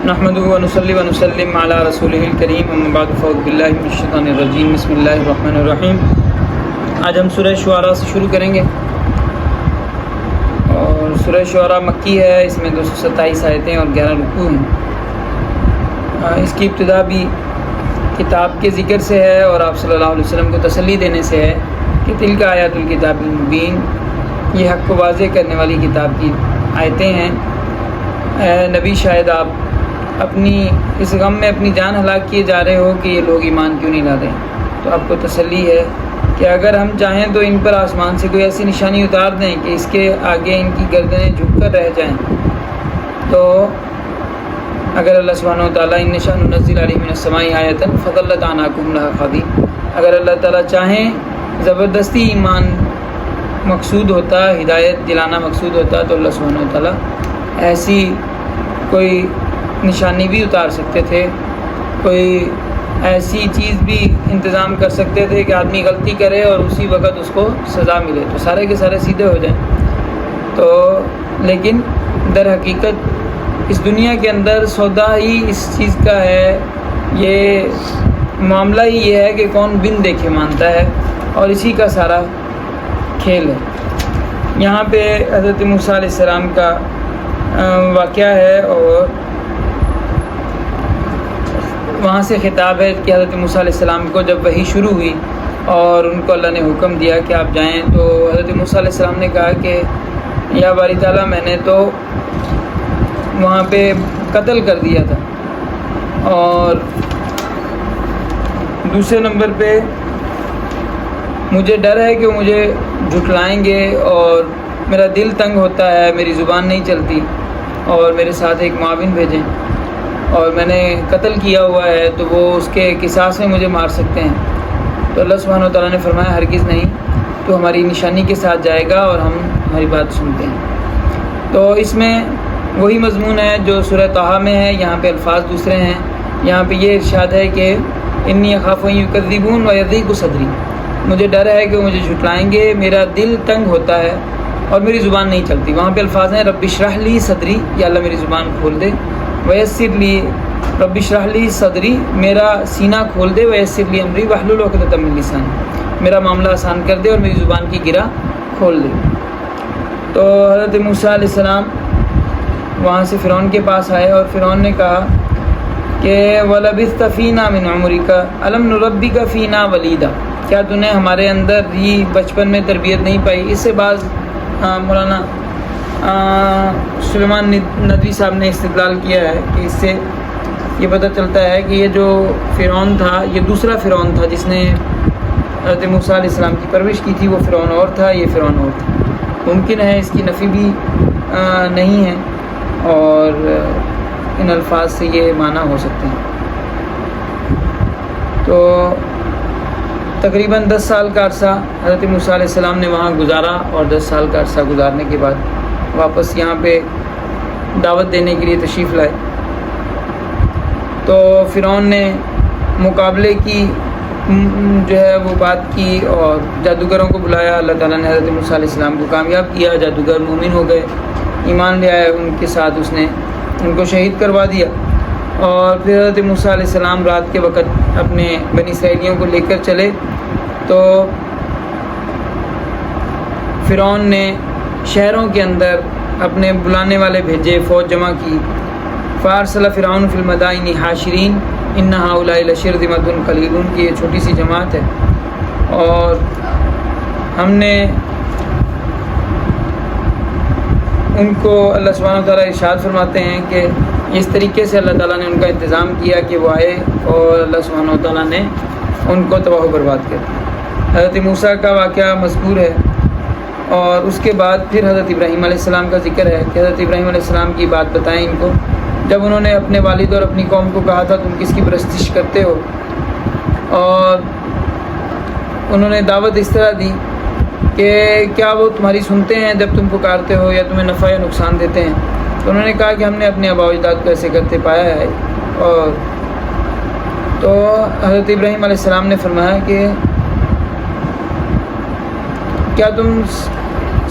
نحمدہ و نصلی و نسلم علی رسولہ الکریم اما بعد فاعوذ باللہ من الشیطان الرجیم بسم اللہ الرحمن الرحیم۔ آج ہم سورہ شعراء سے شروع کریں گے اور سورہ شعراء مکی ہے، اس میں 227 آیتیں اور 11 رکوع ہیں۔ اس کی ابتدا بھی کتاب کے ذکر سے ہے اور آپ صلی اللہ علیہ وسلم کو تسلی دینے سے ہے کہ تلک آیات الکتاب المبین، یہ حق کو واضح کرنے والی کتاب کی آیتیں ہیں۔ اے نبی، شاید آپ اپنی اس غم میں اپنی جان ہلاک کیے جا رہے ہو کہ یہ لوگ ایمان کیوں نہیں لاتے، تو آپ کو تسلی ہے کہ اگر ہم چاہیں تو ان پر آسمان سے کوئی ایسی نشانی اتار دیں کہ اس کے آگے ان کی گردنیں جھک کر رہ جائیں، تو اگر اللہ سبحانہ وتعالیٰ ان نشان ننزل علیہم من السماء آیۃ فظلت اعناقہم لہا خاضعین، اگر اللہ تعالیٰ چاہیں زبردستی ایمان مقصود ہوتا، ہدایت دلانا مقصود ہوتا، تو اللہ سبحانہ وتعالیٰ ایسی کوئی نشانی بھی اتار سکتے تھے، کوئی ایسی چیز بھی انتظام کر سکتے تھے کہ آدمی غلطی کرے اور اسی وقت اس کو سزا ملے تو سارے کے سارے سیدھے ہو جائیں۔ تو لیکن در حقیقت اس دنیا کے اندر سودا ہی اس چیز کا ہے، یہ معاملہ ہی یہ ہے کہ کون بن دیکھے مانتا ہے، اور اسی کا سارا کھیل ہے۔ یہاں پہ حضرت موسیٰ علیہ السلام کا واقعہ ہے اور وہاں سے خطاب ہے کہ حضرت موسیٰ علیہ السلام کو جب وحی شروع ہوئی اور ان کو اللہ نے حکم دیا کہ آپ جائیں، تو حضرت موسیٰ علیہ السلام نے کہا کہ یا باری تعالیٰ، میں نے تو وہاں پہ قتل کر دیا تھا، اور دوسرے نمبر پہ مجھے ڈر ہے کہ وہ مجھے جھٹلائیں گے اور میرا دل تنگ ہوتا ہے، میری زبان نہیں چلتی، اور میرے ساتھ ایک معاون بھیجیں، اور میں نے قتل کیا ہوا ہے تو وہ اس کے قصاص میں مجھے مار سکتے ہیں۔ تو اللہ سبحانہ وتعالیٰ نے فرمایا ہرگز نہیں، تو ہماری نشانی کے ساتھ جائے گا اور ہم ہماری بات سنتے ہیں۔ تو اس میں وہی مضمون ہے جو سورہ طٰہٰ میں ہے، یہاں پہ الفاظ دوسرے ہیں۔ یہاں پہ یہ ارشاد ہے کہ انی اخاف ان یکذبون ویضیق صدری، مجھے ڈر ہے کہ وہ مجھے جھٹلائیں گے، میرا دل تنگ ہوتا ہے اور میری زبان نہیں چلتی۔ وہاں پہ الفاظ ہیں رب اشرح لی صدری، یا اللہ میری زبان کھول دے، ویسر لی، رب اشرح لی صدری، میرا سینہ کھول دے، ویسر لی امری واحلل عقدۃ من لسانی، میرا معاملہ آسان کر دے اور میری زبان کی گرہ کھول دے۔ تو حضرت موسیٰ علیہ السلام وہاں سے فرعون کے پاس آئے اور فرعون نے کہا کہ وَلَبِثْتَ فِينَا مِنْ عُمُرِكَ أَلَمْ نُرَبِّكَ فِينَا وَلِيدًا، کیا تو نے ہمارے اندر ہی بچپن میں تربیت نہیں پائی؟ اس سے بعض مولانا سلیمان ندوی صاحب نے استدلال کیا ہے کہ اس سے یہ پتہ چلتا ہے کہ یہ جو فرعون تھا یہ دوسرا فرعون تھا جس نے حضرت موسیٰ علیہ السلام کی پرورش کی تھی، وہ فرعون اور تھا، یہ فرعون اور تھا۔ ممکن ہے اس کی نفی بھی نہیں ہے، اور ان الفاظ سے یہ معنی ہو سکتے ہیں۔ تو تقریباً 10 سال کا عرصہ حضرت موسیٰ علیہ السلام نے وہاں گزارا، اور 10 سال کا عرصہ گزارنے کے بعد واپس یہاں پہ دعوت دینے کے لیے تشریف لائے۔ تو فرعون نے مقابلے کی جو ہے وہ بات کی اور جادوگروں کو بلایا۔ اللہ تعالیٰ نے حضرت موسیٰ علیہ السلام کو کامیاب کیا، جادوگر مومن ہو گئے، ایمان لے آئے، ان کے ساتھ اس نے ان کو شہید کروا دیا۔ اور پھر حضرت موسیٰ علیہ السلام رات کے وقت اپنے بنی اسرائیلیوں کو لے کر چلے، تو فرعون نے شہروں کے اندر اپنے بلانے والے بھیجے، فوج جمع کی۔ فارسل فرعون فی المدائن حاشرین ان ہؤلاء لشرذمۃ قلیلون کی یہ چھوٹی سی جماعت ہے، اور ہم نے ان کو اللہ سبحانہ وتعالیٰ ارشاد فرماتے ہیں کہ اس طریقے سے اللہ تعالیٰ نے ان کا انتظام کیا کہ وہ آئے اور اللہ سبحانہ وتعالیٰ نے ان کو تباہ و برباد کیا۔ حضرت موسیٰ کا واقعہ مذکور ہے، اور اس کے بعد پھر حضرت ابراہیم علیہ السلام کا ذکر ہے کہ حضرت ابراہیم علیہ السلام کی بات بتائیں ان کو، جب انہوں نے اپنے والد اور اپنی قوم کو کہا تھا تم کس کی پرستش کرتے ہو، اور انہوں نے دعوت اس طرح دی کہ کیا وہ تمہاری سنتے ہیں جب تم پکارتے ہو، یا تمہیں نفع یا نقصان دیتے ہیں؟ تو انہوں نے کہا کہ ہم نے اپنے آباء و اجداد کو ایسے کرتے پایا ہے۔ اور تو حضرت ابراہیم علیہ السلام نے فرمایا کہ کیا تم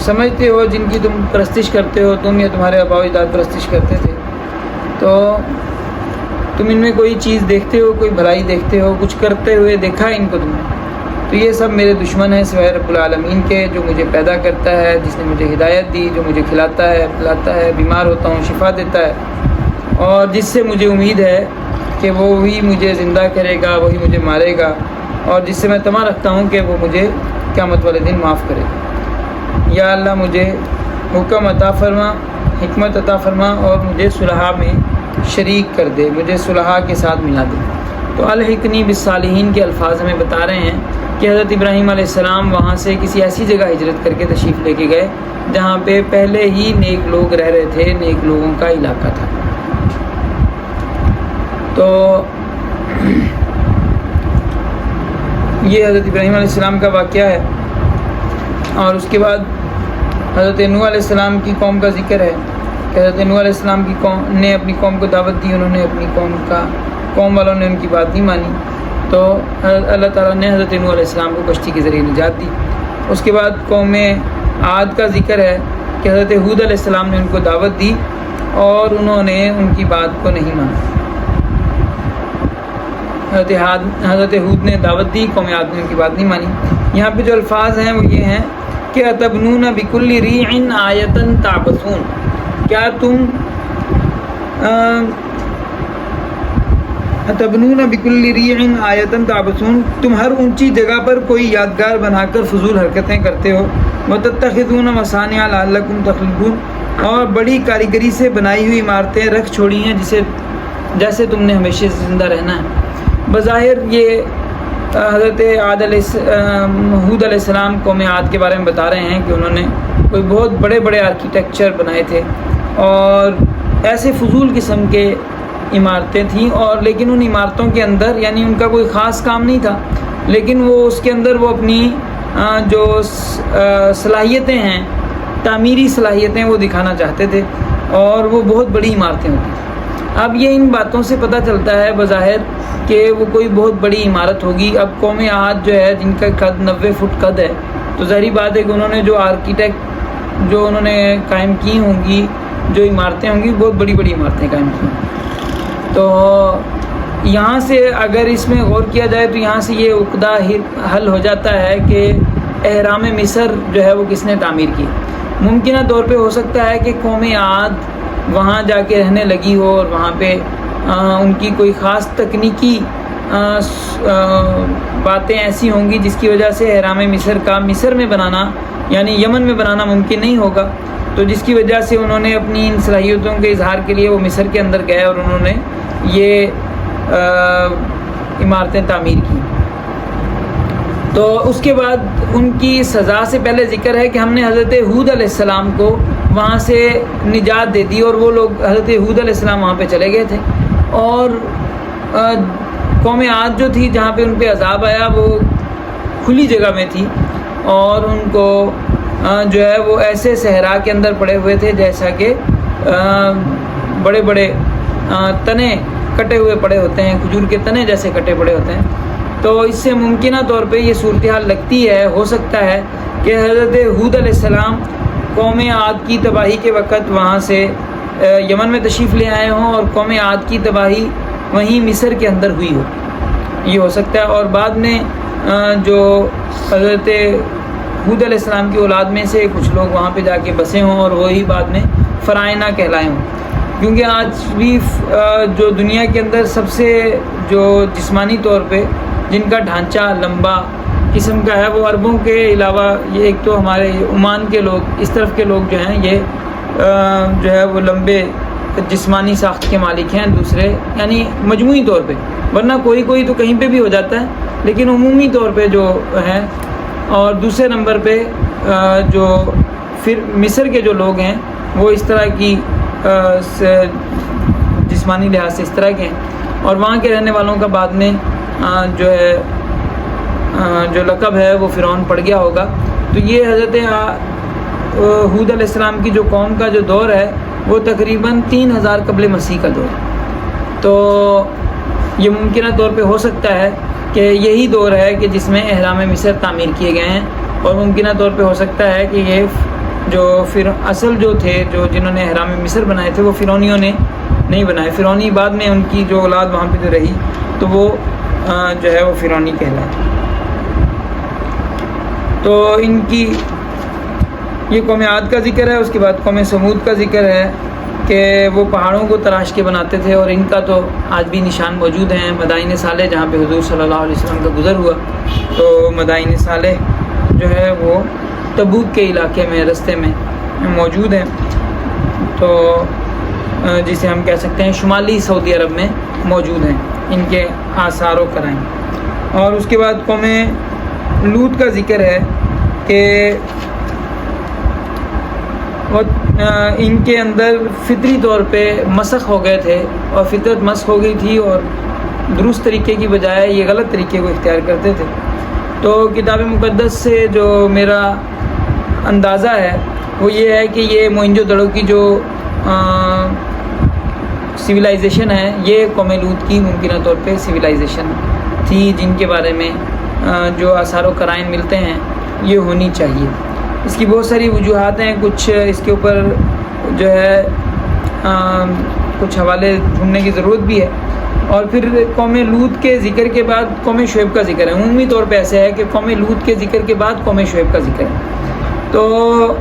سمجھتے ہو جن کی تم پرستش کرتے ہو، تم یا تمہارے آباء و اجداد پرستش کرتے تھے؟ تو تم ان میں کوئی چیز دیکھتے ہو، کوئی بھلائی دیکھتے ہو، کچھ کرتے ہوئے دیکھا ہے ان کو تم نے؟ تو یہ سب میرے دشمن ہیں سوائے رب العالمین کے، جو مجھے پیدا کرتا ہے، جس نے مجھے ہدایت دی، جو مجھے کھلاتا ہے، پلاتا ہے، بیمار ہوتا ہوں شفا دیتا ہے، اور جس سے مجھے امید ہے کہ وہ وہی مجھے زندہ کرے گا، وہی مجھے مارے گا، اور جس سے میں طمع رکھتا ہوں کہ وہ مجھے قیامت والے دن معاف کرے گا۔ یا اللہ مجھے حکم عطا فرما، حکمت عطا فرما، اور مجھے صلحاء میں شریک کر دے، مجھے صلحاء کے ساتھ ملا دے۔ تو الحقنی بالصالحین کے الفاظ ہمیں بتا رہے ہیں کہ حضرت ابراہیم علیہ السلام وہاں سے کسی ایسی جگہ ہجرت کر کے تشریف لے کے گئے جہاں پہ پہلے ہی نیک لوگ رہ رہے تھے، نیک لوگوں کا علاقہ تھا۔ تو یہ حضرت ابراہیم علیہ السلام کا واقعہ ہے۔ اور اس کے بعد حضرت نوح علیہ السلام کی قوم کا ذکر ہے کہ حضرت نوح علیہ السلام کی قوم نے اپنی قوم کو دعوت دی، انہوں نے اپنی قوم والوں نے ان کی بات نہیں مانی، تو اللہ تعالیٰ نے حضرت نوح علیہ السلام کو کشتی کے ذریعے نجات دی۔ اس کے بعد قوم عاد کا ذکر ہے کہ حضرت ہود علیہ السلام نے ان کو دعوت دی اور انہوں نے ان کی بات کو نہیں مانا۔ حضرت ہود نے دعوت دی، قوم عاد نے ان کی بات نہیں مانی۔ یہاں پہ جو الفاظ ہیں وہ یہ ہیں کہ اتبنون بکل ریع آیۃ تعبثون، کیا تم اتبنون بکل ریع آیۃ تعبثون، تم ہر اونچی جگہ پر کوئی یادگار بنا کر فضول حرکتیں کرتے ہو، وتتخذون مصانع لعلکم تخلدون، اور بڑی کاریگری سے بنائی ہوئی عمارتیں رکھ چھوڑی ہیں جیسے تم نے ہمیشہ زندہ رہنا ہے۔ بظاہر یہ حضرت ہود علیہ السلام قوم عاد کے بارے میں بتا رہے ہیں کہ انہوں نے کوئی بہت بڑے بڑے آرکیٹیکچر بنائے تھے اور ایسے فضول قسم کے عمارتیں تھیں، اور لیکن ان عمارتوں کے اندر یعنی ان کا کوئی خاص کام نہیں تھا، لیکن وہ اس کے اندر وہ اپنی جو صلاحیتیں ہیں، تعمیری صلاحیتیں وہ دکھانا چاہتے تھے، اور وہ بہت بڑی عمارتیں ہوتی تھیں۔ اب یہ ان باتوں سے پتہ چلتا ہے بظاہر کہ وہ کوئی بہت بڑی عمارت ہوگی۔ اب قوم عاد جو ہے جن کا قد 90 فٹ قد ہے، تو ظاہری بات ہے کہ انہوں نے جو آرکیٹیکٹ جو انہوں نے قائم کی ہوں گی، جو عمارتیں ہوں گی، بہت بڑی بڑی عمارتیں قائم کی ہوں گی۔ تو یہاں سے اگر اس میں غور کیا جائے تو یہاں سے یہ عقدہ حل ہو جاتا ہے کہ اہرام مصر جو ہے وہ کس نے تعمیر کی۔ ممکنہ طور پہ ہو سکتا ہے کہ قوم عاد وہاں جا کے رہنے لگی ہو اور وہاں پہ ان کی کوئی خاص تکنیکی باتیں ایسی ہوں گی جس کی وجہ سے اہرام مصر کا مصر میں بنانا یعنی یمن میں بنانا ممکن نہیں ہوگا، تو جس کی وجہ سے انہوں نے اپنی ان صلاحیتوں کے اظہار کے لیے وہ مصر کے اندر گئے اور انہوں نے یہ عمارتیں تعمیر کی۔ تو اس کے بعد ان کی سزا سے پہلے ذکر ہے کہ ہم نے حضرت ہود علیہ السلام کو وہاں سے نجات دے دی، اور وہ لوگ حضرت ہود علیہ السلام وہاں پہ چلے گئے تھے، اور قوم عاد جو تھی جہاں پہ ان پہ عذاب آیا وہ کھلی جگہ میں تھی، اور ان کو جو ہے وہ ایسے صحرا کے اندر پڑے ہوئے تھے جیسا کہ بڑے بڑے تنے کٹے ہوئے پڑے ہوتے ہیں، کھجور کے تنے جیسے کٹے پڑے ہوتے ہیں۔ تو اس سے ممکنہ طور پہ یہ صورتحال لگتی ہے، ہو سکتا ہے کہ حضرت ہود علیہ السلام قوم عاد کی تباہی کے وقت وہاں سے یمن میں تشریف لے آئے ہوں اور قوم عاد کی تباہی وہیں مصر کے اندر ہوئی ہو، یہ ہو سکتا ہے، اور بعد میں جو حضرت ہود علیہ السلام کی اولاد میں سے کچھ لوگ وہاں پہ جا کے بسے ہوں اور وہی بعد میں فرائنہ کہلائے ہوں، کیونکہ آج بھی جو دنیا کے اندر سب سے جو جسمانی طور پہ جن کا ڈھانچہ لمبا قسم کا ہے وہ عربوں کے علاوہ یہ ایک تو ہمارے عمان کے لوگ، اس طرف کے لوگ جو ہیں یہ جو ہے وہ لمبے جسمانی ساخت کے مالک ہیں، دوسرے یعنی مجموعی طور پہ، ورنہ کوئی تو کہیں پہ بھی ہو جاتا ہے، لیکن عمومی طور پہ جو ہیں، اور دوسرے نمبر پہ جو پھر مصر کے جو لوگ ہیں وہ اس طرح کی جسمانی لحاظ سے اس طرح کے ہیں، اور وہاں کے رہنے والوں کا بعد میں جو ہے جو لقب ہے وہ فرعون پڑ گیا ہوگا۔ تو یہ حضرت ہود علیہ السلام کی جو قوم کا جو دور ہے وہ تقریباً 3000 قبل مسیح کا دور ہے، تو یہ ممکنہ طور پہ ہو سکتا ہے کہ یہی دور ہے کہ جس میں اہرام مصر تعمیر کیے گئے ہیں، اور ممکنہ طور پہ ہو سکتا ہے کہ یہ جو اصل جو تھے جو جنہوں نے اہرام مصر بنائے تھے وہ فرعونیوں نے نہیں بنائے. فرعونی بعد میں ان کی جو اولاد وہاں پہ جو رہی تو وہ جو ہے وہ فرعونی کہلائے. تو ان کی یہ قوم عاد کا ذکر ہے. اس کے بعد قوم سمود کا ذکر ہے کہ وہ پہاڑوں کو تراش کے بناتے تھے، اور ان کا تو آج بھی نشان موجود ہیں. مدائن صالح جہاں پہ حضور صلی اللہ علیہ وسلم کا گزر ہوا، تو مدائن صالح جو ہے وہ تبوک کے علاقے میں رستے میں موجود ہیں، تو جسے ہم کہہ سکتے ہیں شمالی سعودی عرب میں موجود ہیں ان کے آثار و قرائن. اور اس کے بعد قوم لوط کا ذکر ہے کہ ان کے اندر فطری طور پہ مسخ ہو گئے تھے، اور فطرت مسخ ہو گئی تھی، اور درست طریقے کی بجائے یہ غلط طریقے کو اختیار کرتے تھے. تو کتاب مقدس سے جو میرا اندازہ ہے وہ یہ ہے کہ یہ موئنجو دڑو کی جو سویلائزیشن ہے، یہ قوم لوط کی ممکنہ طور پہ سویلائزیشن تھی، جن کے بارے میں جو آثار و قرائن ملتے ہیں یہ ہونی چاہیے. اس کی بہت ساری وجوہات ہیں، کچھ اس کے اوپر جو ہے کچھ حوالے ڈھونڈنے کی ضرورت بھی ہے. اور پھر قوم لوط کے ذکر کے بعد قوم شعیب کا ذکر ہے. عمومی طور پہ ایسے ہے کہ قوم لوط کے ذکر کے بعد قوم شعیب کا ذکر ہے. تو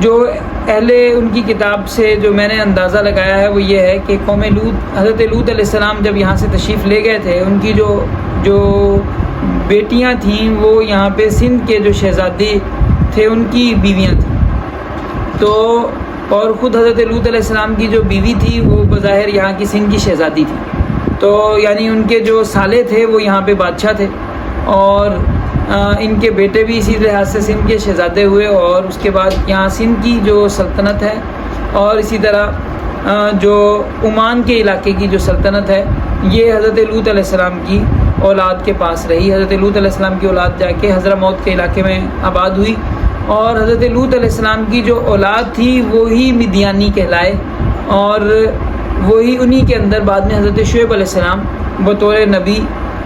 جو اہل ان کی کتاب سے جو میں نے اندازہ لگایا ہے وہ یہ ہے کہ قوم لوط، حضرت لوط علیہ السلام جب یہاں سے تشریف لے گئے تھے، ان کی جو بیٹیاں تھیں وہ یہاں پہ سندھ کے جو شہزادی تھے ان کی بیویاں تھیں. تو اور خود حضرت لوط علیہ السلام کی جو بیوی تھی وہ بظاہر یہاں کی سندھ کی شہزادی تھی. تو یعنی ان کے جو سالے تھے وہ یہاں پہ بادشاہ تھے، اور ان کے بیٹے بھی اسی لحاظ سے سندھ کے شہزادے ہوئے. اور اس کے بعد یہاں سندھ کی جو سلطنت ہے، اور اسی طرح جو عمان کے علاقے کی جو سلطنت ہے، یہ حضرت لوط علیہ السلام کی اولاد کے پاس رہی. حضرت لوط علیہ السلام کی اولاد جا کے حضرموت کے علاقے میں آباد ہوئی، اور حضرت لوط علیہ السلام کی جو اولاد تھی وہی مدیانی کہلائے، اور وہی انہی کے اندر بعد میں حضرت شعیب علیہ السلام بطور نبی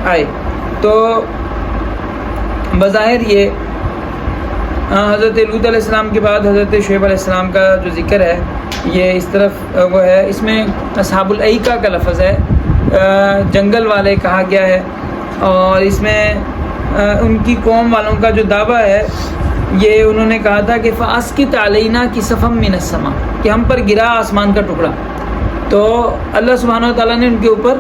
آئے. تو بظاہر یہ حضرت لوط علیہ السلام کے بعد حضرت شعیب علیہ السلام کا جو ذکر ہے یہ اس طرف وہ ہے. اس میں اصحاب الایکہ کا لفظ ہے، جنگل والے کہا گیا ہے. اور اس میں ان کی قوم والوں کا جو دعویٰ ہے یہ انہوں نے کہا تھا کہ فاسقط علینا کسفم من السماء، کہ ہم پر گرا آسمان کا ٹکڑا. تو اللہ سبحانہ و تعالیٰ نے ان کے اوپر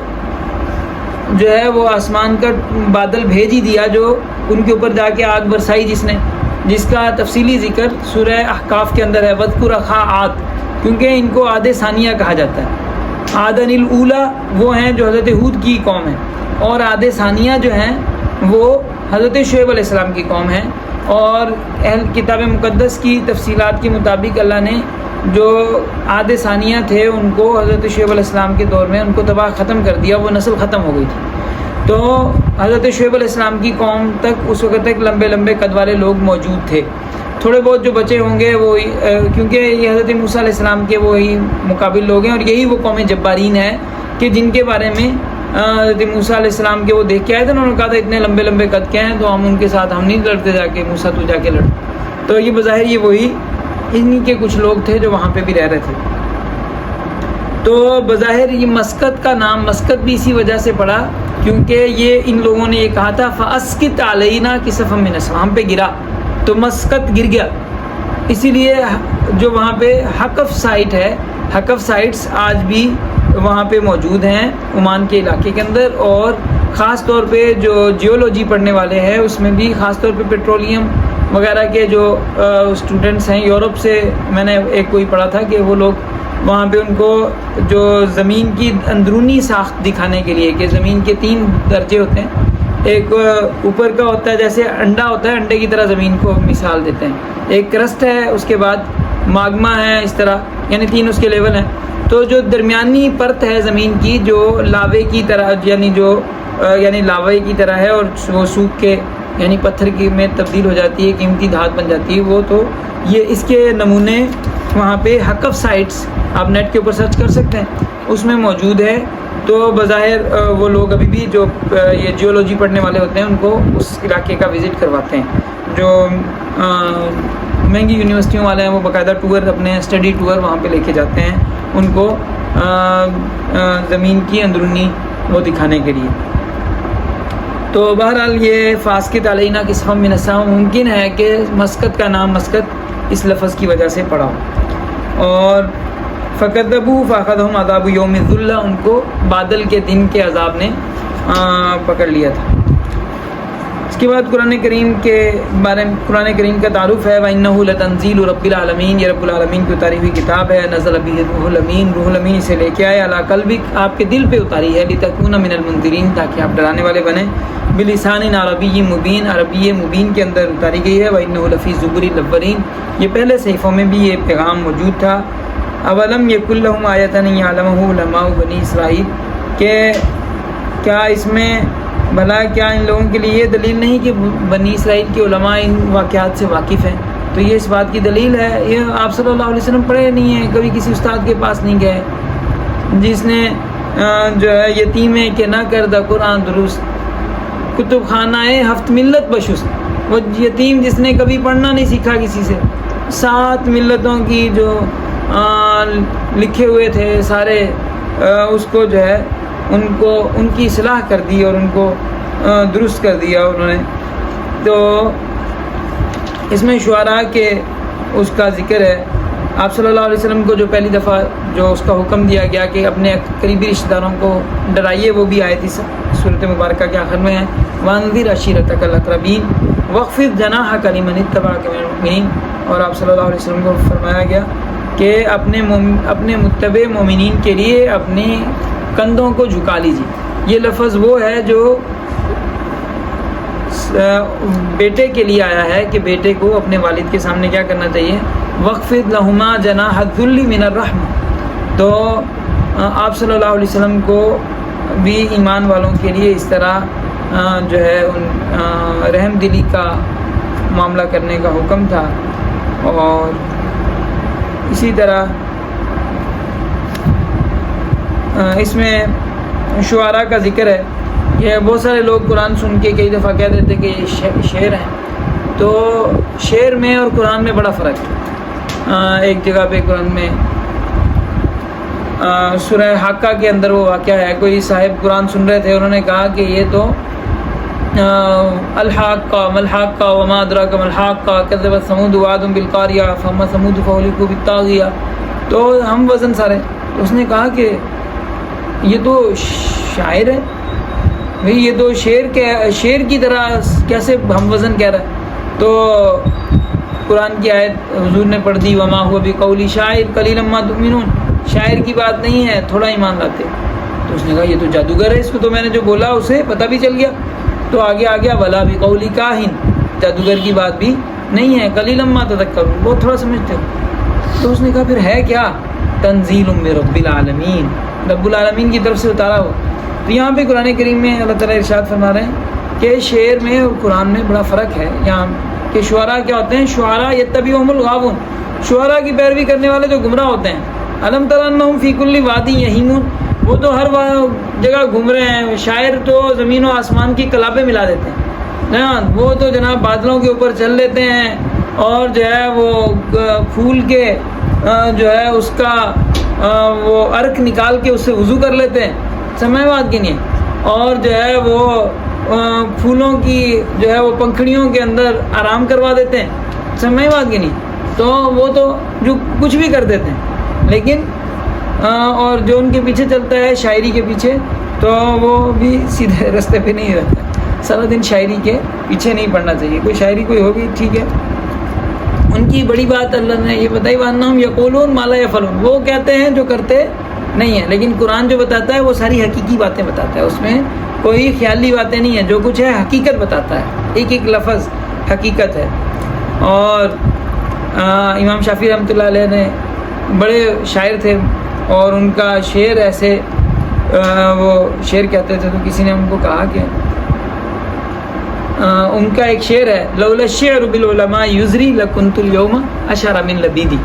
جو ہے وہ آسمان کا بادل بھیج ہی دیا، جو ان کے اوپر جا کے آگ برسائی جس کا تفصیلی ذکر سورہ احقاف کے اندر ہے. وَاذْكُرْ أَخَا عَادٍ، کیونکہ ان کو عاد ثانیہ کہا جاتا ہے. عادن الاولیٰ وہ ہیں جو حضرت ہود کی قوم ہے، اور عاد ثانیہ جو ہیں وہ حضرت شعیب علیہ السلام کی قوم ہے. اور اہل کتاب مقدس کی تفصیلات کے مطابق اللہ نے جو عاد ثانیہ تھے ان کو حضرت شعیب علیہ السلام کے دور میں ان کو تباہ ختم کر دیا، وہ نسل ختم ہو گئی تھی. تو حضرت شعیب علیہ السلام کی قوم تک اس وقت تک لمبے لمبے قد والے لوگ موجود تھے. تھوڑے بہت جو بچے ہوں گے وہ کیونکہ یہ حضرت موسیٰ علیہ السلام کے وہی مقابل لوگ ہیں، اور یہی وہ قوم جبارین ہے کہ جن کے بارے میں حضرت موسیٰ علیہ السلام کے وہ دیکھ کے آئے تھے. انہوں نے کہا تھا اتنے لمبے لمبے قد کے ہیں تو ہم ان کے ساتھ ہم نہیں لڑتے، جا کے موسیٰ تو جا کے لڑ. تو یہ بظاہر یہ وہی انہی کے کچھ لوگ تھے جو وہاں پہ بھی رہ رہے تھے. تو بظاہر یہ مسقط کا نام مسقط بھی اسی وجہ سے پڑا کیونکہ یہ ان لوگوں نے یہ کہا تھا فاسقط علینا کسفم من السماء، ہم پہ گرا تو مسقط گر گیا. اسی لیے جو وہاں پہ حقف سائٹ ہے، حقف سائٹس آج بھی وہاں پہ موجود ہیں عمان کے علاقے کے اندر. اور خاص طور پہ جو جیولوجی پڑھنے والے ہیں اس میں بھی خاص طور پہ پیٹرولیم وغیرہ کے جو اسٹوڈنٹس ہیں یورپ سے، میں نے ایک کوئی پڑھا تھا کہ وہ لوگ وہاں پہ ان کو جو زمین کی اندرونی ساخت دکھانے کے لیے کہ زمین کے 3 درجے ہوتے ہیں، ایک اوپر کا ہوتا ہے جیسے انڈا ہوتا ہے، انڈے کی طرح زمین کو مثال دیتے ہیں، ایک کرسٹ ہے، اس کے بعد ماگما ہے، اس طرح یعنی 3 اس کے لیول ہیں. تو جو درمیانی پرت ہے زمین کی جو لاوے کی طرح یعنی لاوے کی طرح ہے اور وہ سوکھ کے یعنی پتھر کی میں تبدیل ہو جاتی ہے، قیمتی دھات بن جاتی ہے وہ. تو یہ اس کے نمونے وہاں پہ حقف سائٹس آپ نیٹ کے اوپر سرچ کر سکتے ہیں، اس میں موجود ہے. تو بظاہر وہ لوگ ابھی بھی جو یہ جیولوجی پڑھنے والے ہوتے ہیں ان کو اس علاقے کا وزٹ کرواتے ہیں. جو مہنگی یونیورسٹیوں والے ہیں وہ باقاعدہ ٹور، اپنے اسٹڈی ٹور وہاں پہ لے کے جاتے ہیں ان کو زمین کی اندرونی وہ دکھانے کے لیے. تو بہرحال یہ فاسکت علینا قسم من السماء ممکن ہے کہ مسکت کا نام مسکت اس لفظ کی وجہ سے پڑا ہو. اور فکذبوا فاخذهم عذاب یوم الذلہ، ان کو بادل کے دن کے عذاب نے پکڑ لیا تھا. اس کے بعد قرآن کریم کے بارے میں قرآن کریم کا تعارف ہے. وَإِنَّهُ لَتَنزِيلُ رَبِّ الْعَالَمِينَ، یہ رب العالمین کی اتاری ہوئی کتاب ہے. نزل بِهِ الروح الامین، روح الامین اسے لے کے آئے. عَلَىٰ قَلْبِكَ، آپ کے دل پہ اتاری ہے. لِتَكُونَ مِنَ الْمُنذِرِينَ، تاکہ آپ ڈرانے والے بنیں. بِلِسَانٍ عَرَبِيٍّ مُبِينٍ، عربی مبین کے اندر اتاری گئی ہے. وَإِنَّهُ لَفِي زُبُرِ الْأَوَّلِينَ، یہ پہلے صحیفوں میں بھی یہ پیغام موجود تھا. اولم یکن لہم آیۃ یعلمہ علماء بنی اسرائیل، کہ کیا اس میں بھلا کیا ان لوگوں کے لیے یہ دلیل نہیں کہ بنی اسرائیل کے علماء ان واقعات سے واقف ہیں. تو یہ اس بات کی دلیل ہے. یہ آپ صلی اللہ علیہ وسلم پڑھے نہیں ہیں، کبھی کسی استاد کے پاس نہیں گئے جس نے جو ہے یتیم ہے کہ نہ کردہ قرآن درست، کتب خانہ ہفت ملت بشست، وہ یتیم جس نے کبھی پڑھنا نہیں سیکھا کسی سے، 7 ملتوں کی جو لکھے ہوئے تھے سارے، اس کو جو ہے ان کی اصلاح کر دی اور ان کو درست کر دیا انہوں نے. تو اس میں شعراء کے اس کا ذکر ہے. آپ صلی اللہ علیہ وسلم کو جو پہلی دفعہ جو اس کا حکم دیا گیا کہ اپنے قریبی رشتہ داروں کو ڈرائیے، وہ بھی آئی تھی سورۃ مبارکہ کے آخر میں ہے. وانذر عشیرتک الاقربین واخفض جناحک لمن اتبعک من المؤمنین، اور آپ صلی اللہ علیہ وسلم کو فرمایا گیا کہ اپنے متبع مومنین کے لیے اپنی کندھوں کو جھکا لیجیے. یہ لفظ وہ ہے جو بیٹے کے لیے آیا ہے کہ بیٹے کو اپنے والد کے سامنے کیا کرنا چاہیے، وَخْفِضْ لَهُمَا جَنَاحَ الذُّلِّ مِنَ الرَّحْمَةِ. تو آپ صلی اللہ علیہ وسلم کو بھی ایمان والوں کے لیے اس طرح جو ہے رحم دلی کا معاملہ کرنے کا حکم تھا. اور اسی طرح اس میں شعراء کا ذکر ہے کہ بہت سارے لوگ قرآن سن کے کئی دفعہ کہہ دیتے کہ یہ شعر ہیں. تو شعر میں اور قرآن میں بڑا فرق ہے. ایک جگہ پہ قرآن میں سورہ حاقہ کے اندر وہ واقعہ ہے، کوئی صاحب قرآن سن رہے تھے، انہوں نے کہا کہ یہ تو الحاقہ ملحاقہ وما ادراک ملحاقہ کذبت ثمود وعاد بالقاریہ فاما ثمود فاہلکوا بالطاغیہ. تو ہم وزن سارے. تو اس نے کہا کہ یہ تو شاعر ہے بھئی، یہ تو شعر کی طرح کیسے ہم وزن کہہ رہا ہے. تو قرآن کی آیت حضور نے پڑھ دی، وما هو بقول شاعر قلیلا ما تؤمنون، شاعر کی بات نہیں ہے، تھوڑا ایمان لاتے. تو اس نے کہا یہ تو جادوگر ہے، اس کو تو میں نے جو بولا اسے پتہ بھی چل گیا. تو آگے آ گیا ولا بقول کاہن، جادوگر کی بات بھی نہیں ہے، قلیلا ما تذکرون، بہت تھوڑا سمجھتے ہو. تو اس نے کہا پھر ہے کیا، تنزیل من رب العالمین، رب العالمین کی طرف سے اتارا ہو. تو یہاں پہ قرآن کریم میں اللہ تعالیٰ ارشاد فرما رہے ہیں کہ شعر میں اور قرآن میں بڑا فرق ہے. یہاں کہ شعراء کیا ہوتے ہیں، شعراء یتبعہم الغاوون، شعراء کی پیروی کرنے والے جو گمراہ ہوتے ہیں. الم تر انہم فی کل وادی یہیمون، وہ تو ہر جگہ گھوم رہے ہیں. شاعر تو زمین و آسمان کی کلابیں ملا دیتے ہیں، وہ تو جناب بادلوں کے اوپر چل لیتے ہیں اور جو ہے وہ پھول کے جو ہے اس کا وہ عرق نکال کے اس سے وضو کر لیتے ہیں، سمجھ بات کی نہیں. اور جو ہے وہ پھولوں کی جو ہے وہ پنکھڑیوں کے اندر آرام کروا دیتے ہیں، سمجھ بات کی نہیں. تو وہ تو جو کچھ بھی کر دیتے ہیں، لیکن اور جو ان کے پیچھے چلتا ہے شاعری کے پیچھے، تو وہ بھی سیدھے رستے پہ نہیں رہتا. سارا دن شاعری کے پیچھے نہیں پڑنا چاہیے. کوئی شاعری کوئی ہوگی ٹھیک ہے، ان کی بڑی بات اللہ نے یہ بتائی، وَأَنَّهُمْ يَقُولُونَ مَا لَا يَفْعَلُونَ، وہ کہتے ہیں جو کرتے نہیں ہیں. لیکن قرآن جو بتاتا ہے وہ ساری حقیقی باتیں بتاتا ہے، اس میں کوئی خیالی باتیں نہیں ہیں. جو کچھ ہے حقیقت بتاتا ہے، ایک ایک لفظ حقیقت ہے. اور امام شافعی رحمۃ اللہ علیہ نے بڑے شاعر تھے، اور ان کا شعر ایسے وہ شعر کہتے تھے. تو کسی نے ان کو کہا کہ ان کا ایک شعر ہے، لولا الشعر بالعلماء یزری لکنت اليوم اشعر من لبیدی،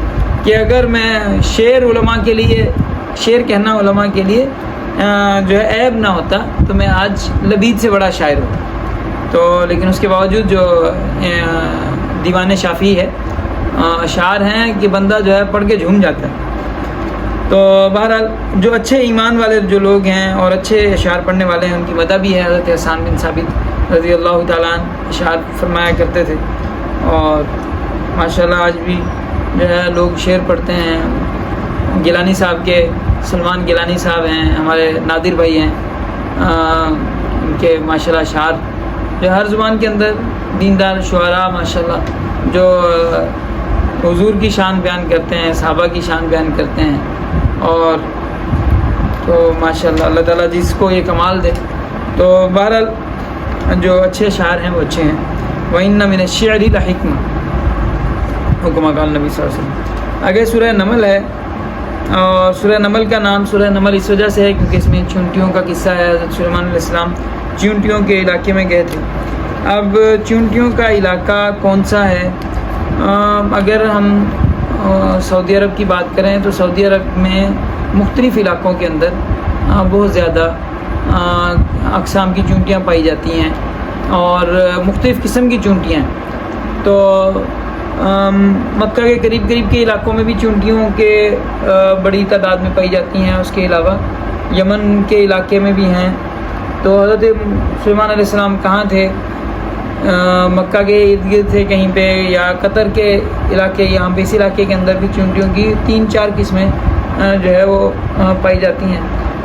کہ اگر میں شعر علماء کے لیے، شعر کہنا علماء کے لیے جو ہے عیب نہ ہوتا تو میں آج لبید سے بڑا شاعر ہوتا. تو لیکن اس کے باوجود جو دیوان شافعی ہے اشعار ہیں کہ بندہ جو ہے پڑھ کے جھوم جاتا ہے. تو بہرحال جو اچھے ایمان والے جو لوگ ہیں اور اچھے اشعار پڑھنے والے ہیں ان کی مدح بھی ہے. حضرت حسان بن ثابت رضی اللہ تعالیٰ عنہ اشعار فرمایا کرتے تھے, اور ماشاءاللہ آج بھی جو ہے لوگ شعر پڑھتے ہیں. گیلانی صاحب کے سلمان گیلانی صاحب ہیں, ہمارے نادر بھائی ہیں, ان کے ماشاءاللہ اشعار جو ہر زبان کے اندر دیندار شعراء ماشاءاللہ جو حضور کی شان بیان کرتے ہیں, صحابہ کی شان بیان کرتے ہیں, اور تو ماشاءاللہ اللہ تعالیٰ جس کو یہ کمال دے. تو بہرحال جو اچھے شاعر ہیں وہ اچھے ہیں. وَإِنَّ مِنَ الشِّعْرِ لَحِکْمَةً حکمہ قال نبی صلی اللہ علیہ وسلم. آگے سورہ نمل ہے, اور سورہ نمل کا نام سورہ نمل اس وجہ سے ہے کیونکہ اس میں چونٹیوں کا قصہ ہے. حضرت سلیمان علیہ السلام چونٹیوں کے علاقے میں گئے تھے. اب چونٹیوں کا علاقہ کون سا ہے؟ اگر ہم سعودی عرب کی بات کریں تو سعودی عرب میں مختلف علاقوں کے اندر بہت زیادہ اقسام کی چونٹیاں پائی جاتی ہیں, اور مختلف قسم کی چونٹیاں ہیں. تو مکہ کے قریب کے علاقوں میں بھی چونٹیوں کے بڑی تعداد میں پائی جاتی ہیں. اس کے علاوہ یمن کے علاقے میں بھی ہیں. تو حضرت سلیمان علیہ السلام کہاں تھے؟ مکہ کے ارد گرد تھے کہیں پہ, یا قطر کے علاقے, یہاں پہ اس علاقے کے اندر بھی چونٹیوں کی 3-4 قسمیں جو ہے وہ پائی جاتی ہیں.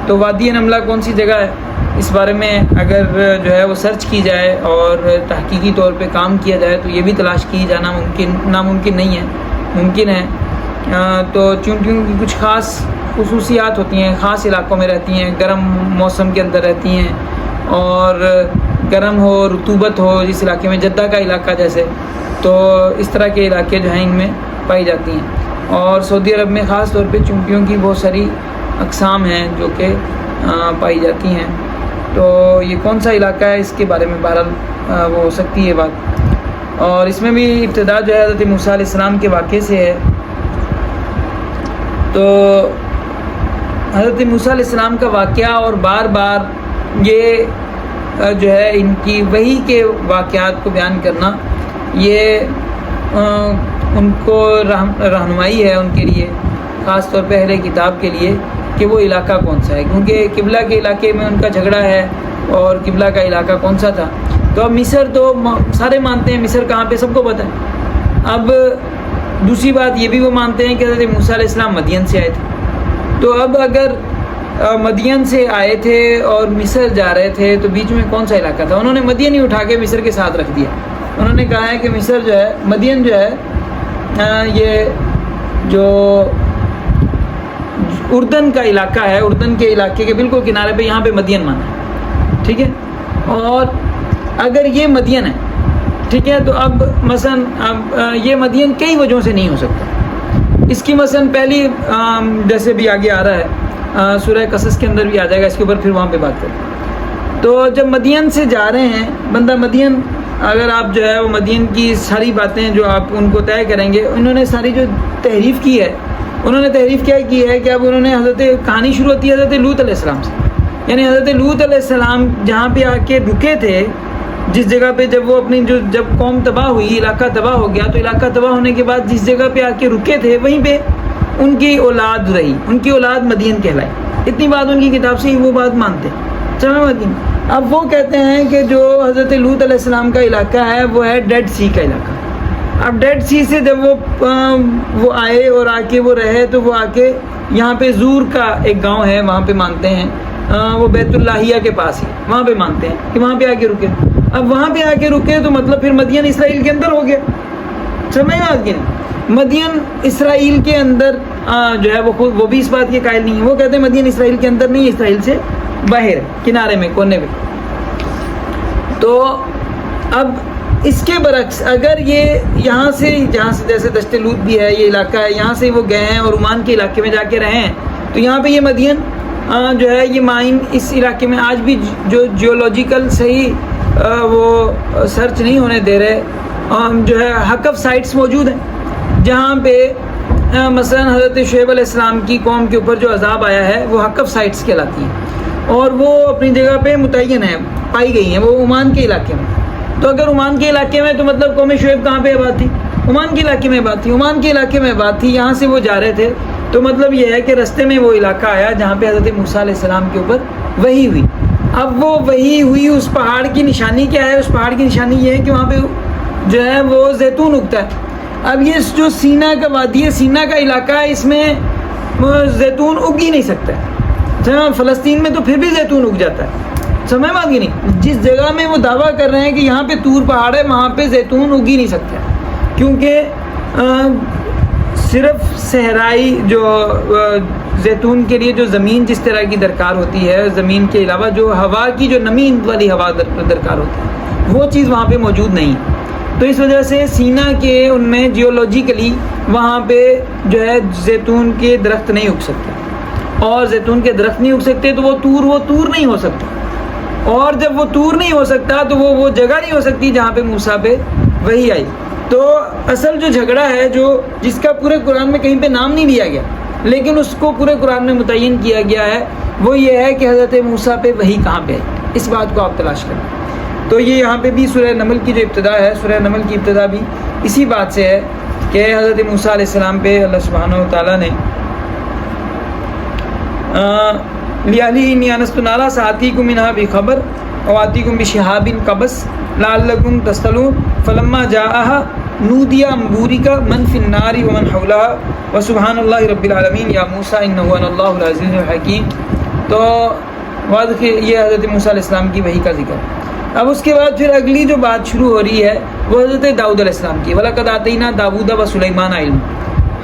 تو وادی نملہ کون سی جگہ ہے اس بارے میں اگر جو ہے وہ سرچ کی جائے اور تحقیقی طور پہ کام کیا جائے تو یہ بھی تلاش کی جانا ناممکن نہیں ہے, ممکن ہے. تو چونٹیوں کی کچھ خاص خصوصیات ہوتی ہیں, خاص علاقوں میں رہتی ہیں, گرم موسم کے اندر رہتی ہیں, اور گرم ہو, رطوبت ہو, جس علاقے میں جدہ کا علاقہ جیسے, تو اس طرح کے علاقے جو ہیں ان میں پائی جاتی ہیں. اور سعودی عرب میں خاص طور پہ چونٹیوں کی بہت ساری اقسام ہیں جو کہ پائی جاتی ہیں. تو یہ کون سا علاقہ ہے اس کے بارے میں بہرحال وہ ہو سکتی ہے بات. اور اس میں بھی ابتدا جو ہے حضرت موسیٰ علیہ السلام کے واقعے سے ہے. تو حضرت موسیٰ علیہ السلام کا واقعہ اور بار بار یہ جو ہے ان کی وحی کے واقعات کو بیان کرنا, یہ ان کو رہنمائی ہے ان کے لیے, خاص طور پہ اہل کتاب کے لیے, کہ وہ علاقہ کون سا ہے. کیونکہ قبلہ کے علاقے میں ان کا جھگڑا ہے, اور قبلہ کا علاقہ کون سا تھا. تو اب مصر تو سارے مانتے ہیں, مصر کہاں پہ سب کو پتہ ہے. اب دوسری بات یہ بھی وہ مانتے ہیں کہ حضرت موسیٰ علیہ السلام مدین سے آئے تھے. تو اب اگر مدین سے آئے تھے اور مصر جا رہے تھے تو بیچ میں کون سا علاقہ تھا؟ انہوں نے مدین ہی اٹھا کے مصر کے ساتھ رکھ دیا. انہوں نے کہا ہے کہ مصر جو ہے, مدین جو ہے یہ جو اردن کا علاقہ ہے, اردن کے علاقے کے بالکل کنارے پہ, یہاں پہ مدین مانا ہے, ٹھیک ہے. اور اگر یہ مدین ہے, ٹھیک ہے, تو اب مثلاً اب یہ مدین کئی وجہوں سے نہیں ہو سکتا. اس کی مثلاً پہلی جیسے بھی آگے آ رہا ہے سورہ قصص کے اندر بھی آ جائے گا, اس کے اوپر پھر وہاں پہ بات کریں. تو جب مدین سے جا رہے ہیں بندہ, مدین اگر آپ جو ہے وہ مدین کی ساری باتیں جو آپ ان کو طے کریں گے, انہوں نے ساری جو تحریف کی ہے, انہوں نے تحریف کیا کی ہے کہ اب انہوں نے حضرت کہانی شروع ہوتی ہے حضرت لوط علیہ السلام سے. یعنی حضرت لوط علیہ السلام جہاں پہ آ کے رکے تھے, جس جگہ پہ جب وہ اپنی جب قوم تباہ ہوئی, علاقہ تباہ ہو گیا, تو علاقہ تباہ ہونے کے بعد جس جگہ پہ آ کے رکے تھے وہیں پہ ان کی اولاد رہی, ان کی اولاد مدین کہلائی. اتنی بات ان کی کتاب سے ہی وہ بات مانتے چلو مدین. اب وہ کہتے ہیں کہ جو حضرت لوط علیہ السلام کا علاقہ ہے وہ ہے ڈیڈ سی کا علاقہ. اب ڈیڈ سی سے جب وہ آئے اور آ کے وہ رہے, تو وہ آ کے یہاں پہ زور کا ایک گاؤں ہے, وہاں پہ مانتے ہیں وہ بیت اللہیہ کے پاس ہی, وہاں پہ مانتے ہیں کہ وہاں پہ آ کے رکے. اب وہاں پہ آ کے رکے تو مطلب پھر مدین اسرائیل کے اندر ہو گیا. سمجھ میں آتی نہیں, مدین اسرائیل کے اندر جو ہے وہ بھی اس بات کے قائل نہیں ہے. وہ کہتے ہیں مدین اسرائیل کے اندر نہیں, اسرائیل سے باہر کنارے میں, کونے میں. تو اب اس کے برعکس اگر یہ یہاں سے جہاں سے جیسے دشت لوط بھی ہے, یہ علاقہ ہے, یہاں سے وہ گئے ہیں اور عمان کے علاقے میں جا کے رہے ہیں, تو یہاں پہ یہ مدین جو ہے یہ مائن اس علاقے میں آج بھی جو جیولوجیکل صحیح وہ سرچ نہیں ہونے دے رہے, جو ہے حقف سائٹس موجود ہیں جہاں پہ مثلا حضرت شعیب علیہ السلام کی قوم کے اوپر جو عذاب آیا ہے وہ حقف سائٹس کہلاتی ہیں, اور وہ اپنی جگہ پہ متعین ہیں, پائی گئی ہیں, وہ عمان کے علاقے میں. تو اگر عمان کے علاقے میں, تو مطلب قوم شعیب کہاں پہ آباد تھی؟ عمان کے علاقے میں آباد تھی. عمان کے علاقے میں آباد تھی, یہاں سے وہ جا رہے تھے تو مطلب یہ ہے کہ رستے میں وہ علاقہ آیا جہاں پہ حضرت موسیٰ علیہ السلام کے اوپر وحی ہوئی. اب وہ وحی ہوئی اس پہاڑ کی نشانی کیا ہے؟ اس پہاڑ کی نشانی یہ ہے کہ وہاں پہ جو ہے وہ زیتون اگتا ہے. اب یہ جو سینا کا وادی ہے، سینا کا علاقہ ہے، اس میں زیتون اگ ہی نہیں سکتا ہے. فلسطین میں تو پھر بھی زیتون اگ جاتا ہے، سمجھ میں آ گئی نہیں؟ جس جگہ میں وہ دعویٰ کر رہے ہیں کہ یہاں پہ طور پہاڑ ہے، وہاں پہ زیتون اگ ہی نہیں سکتا ہے، کیونکہ صرف صحرائی جو زیتون کے لیے جو زمین جس طرح کی درکار ہوتی ہے، زمین کے علاوہ جو ہوا کی جو نمی والی ہوا درکار ہوتی ہے، وہ چیز وہاں پہ موجود نہیں. تو اس وجہ سے سینا کے ان میں جیولوجیکلی وہاں پہ جو ہے زیتون کے درخت نہیں اگ سکتے، اور زیتون کے درخت نہیں اگ سکتے تو وہ طور نہیں ہو سکتا. اور جب وہ طور نہیں ہو سکتا تو وہ جگہ نہیں ہو سکتی جہاں پہ موسیٰ پہ وحی آئی. تو اصل جو جھگڑا ہے جس کا پورے قرآن میں کہیں پہ نام نہیں لیا گیا، لیکن اس کو پورے قرآن میں متعین کیا گیا ہے، وہ یہ ہے کہ حضرت موسیٰ پہ وحی کہاں پہ آئی. اس بات کو آپ تلاش کریں. تو یہ یہاں پہ بھی سورہ نمل کی جو ابتدا ہے، سورہ نمل کی ابتدا بھی اسی بات سے ہے کہ حضرت موسیٰ علیہ السلام پہ اللہ سبحانہ و تعالیٰ نے لِأَهْلِهِ إِنِّي آنَسْتُ نَارًا سَآتِيكُم مِّنْهَا بِخَبَرٍ وَآتِيكُم بِشِهَابٍ قَبَسٍ لَعَلَّكُمْ تَصْطَلُونَ فَلَمَّا جَاءَهَا نُودِيَ أَن بُورِكَ مَن فِي النَّارِ وَمَنْ حَوْلَهَا وَسُبْحَانَ اللَّهِ رَبِّ الْعَالَمِينَ يَا مُوسَىٰ إِنَّهُ أَنَا اللَّهُ الْعَزِيزُ الْحَكِيمُ. تو واضح کہ یہ حضرت موسیٰ علیہ السلام کی وحی کا ذکر. اب اس کے بعد پھر اگلی جو بات شروع ہو رہی ہے وہ حضرت داؤد علیہ السلام کی. وَلَقَدْ آتَيْنَا دَاوُودَ وَسُلَيْمَانَ عِلْمًا.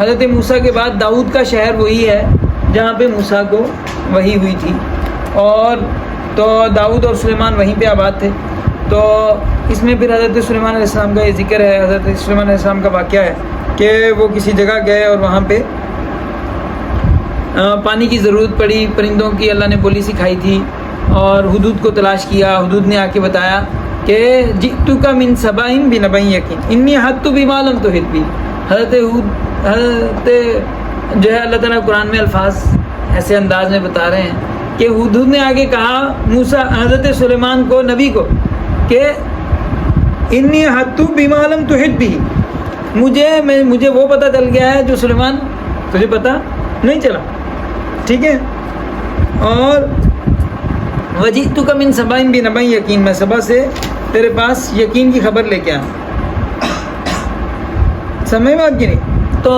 حضرت موسیٰ کے بعد داؤد کا شہر وہی ہے جہاں پہ موسیٰ کو وحی ہوئی تھی، اور تو داؤد اور سلیمان وہیں پہ آباد تھے. تو اس میں پھر حضرت سلیمان علیہ السلام کا یہ ذکر ہے. حضرت سلیمان علیہ السلام کا واقعہ ہے کہ وہ کسی جگہ گئے اور وہاں پہ پانی کی ضرورت پڑی. پرندوں کی اللہ نے بولی سکھائی تھی، اور حدود کو تلاش کیا. حدود نے آ کے بتایا کہ جئتک من سبأ بنبأ یقین انی احطت بما لم تحط بہ. حضرت جو ہے اللہ تعالیٰ قرآن میں الفاظ ایسے انداز میں بتا رہے ہیں کہ حدود نے آگے کہا موسیٰ حضرت سلیمان کو، نبی کو، کہ انی احطت بما لم تحط بہ. مجھے وہ پتہ چل گیا ہے جو سلیمان تجھے پتہ نہیں چلا. ٹھیک ہے. اور وجئتک من سبأ بنبأ یقین، میں سبا سے تیرے پاس یقین کی خبر لے کے آیا. سمجھ میں آتی نہیں؟ تو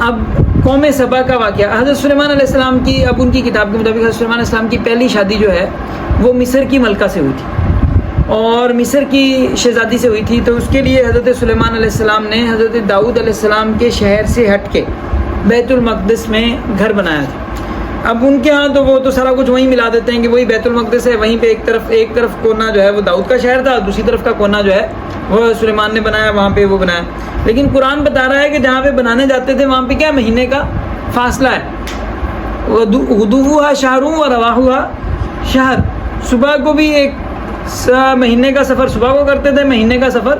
اب قوم سبا کا واقعہ حضرت سلیمان علیہ السلام کی، اب ان کی کتاب کے مطابق حضرت سلیمان علیہ السلام کی پہلی شادی جو ہے وہ مصر کی ملکہ سے ہوئی تھی، اور مصر کی شہزادی سے ہوئی تھی. تو اس کے لیے حضرت سلیمان علیہ السلام نے حضرت داؤد علیہ السلام کے شہر سے ہٹ کے بیت المقدس میں گھر بنایا تھا. اب ان کے ہاں تو وہ تو سارا کچھ وہیں ملا دیتے ہیں کہ وہی بیت المقدس ہے، وہیں پہ ایک طرف کونا جو ہے وہ داؤد کا شہر تھا، دوسری طرف کا کونا جو ہے وہ سلیمان نے بنایا، وہاں پہ وہ بنایا. لیکن قرآن بتا رہا ہے کہ جہاں پہ بنانے جاتے تھے وہاں پہ کیا مہینے کا فاصلہ ہے. غدوها شہر و رواحها شہر. صبح کو بھی ایک مہینے کا سفر صبح کو کرتے تھے، مہینے کا سفر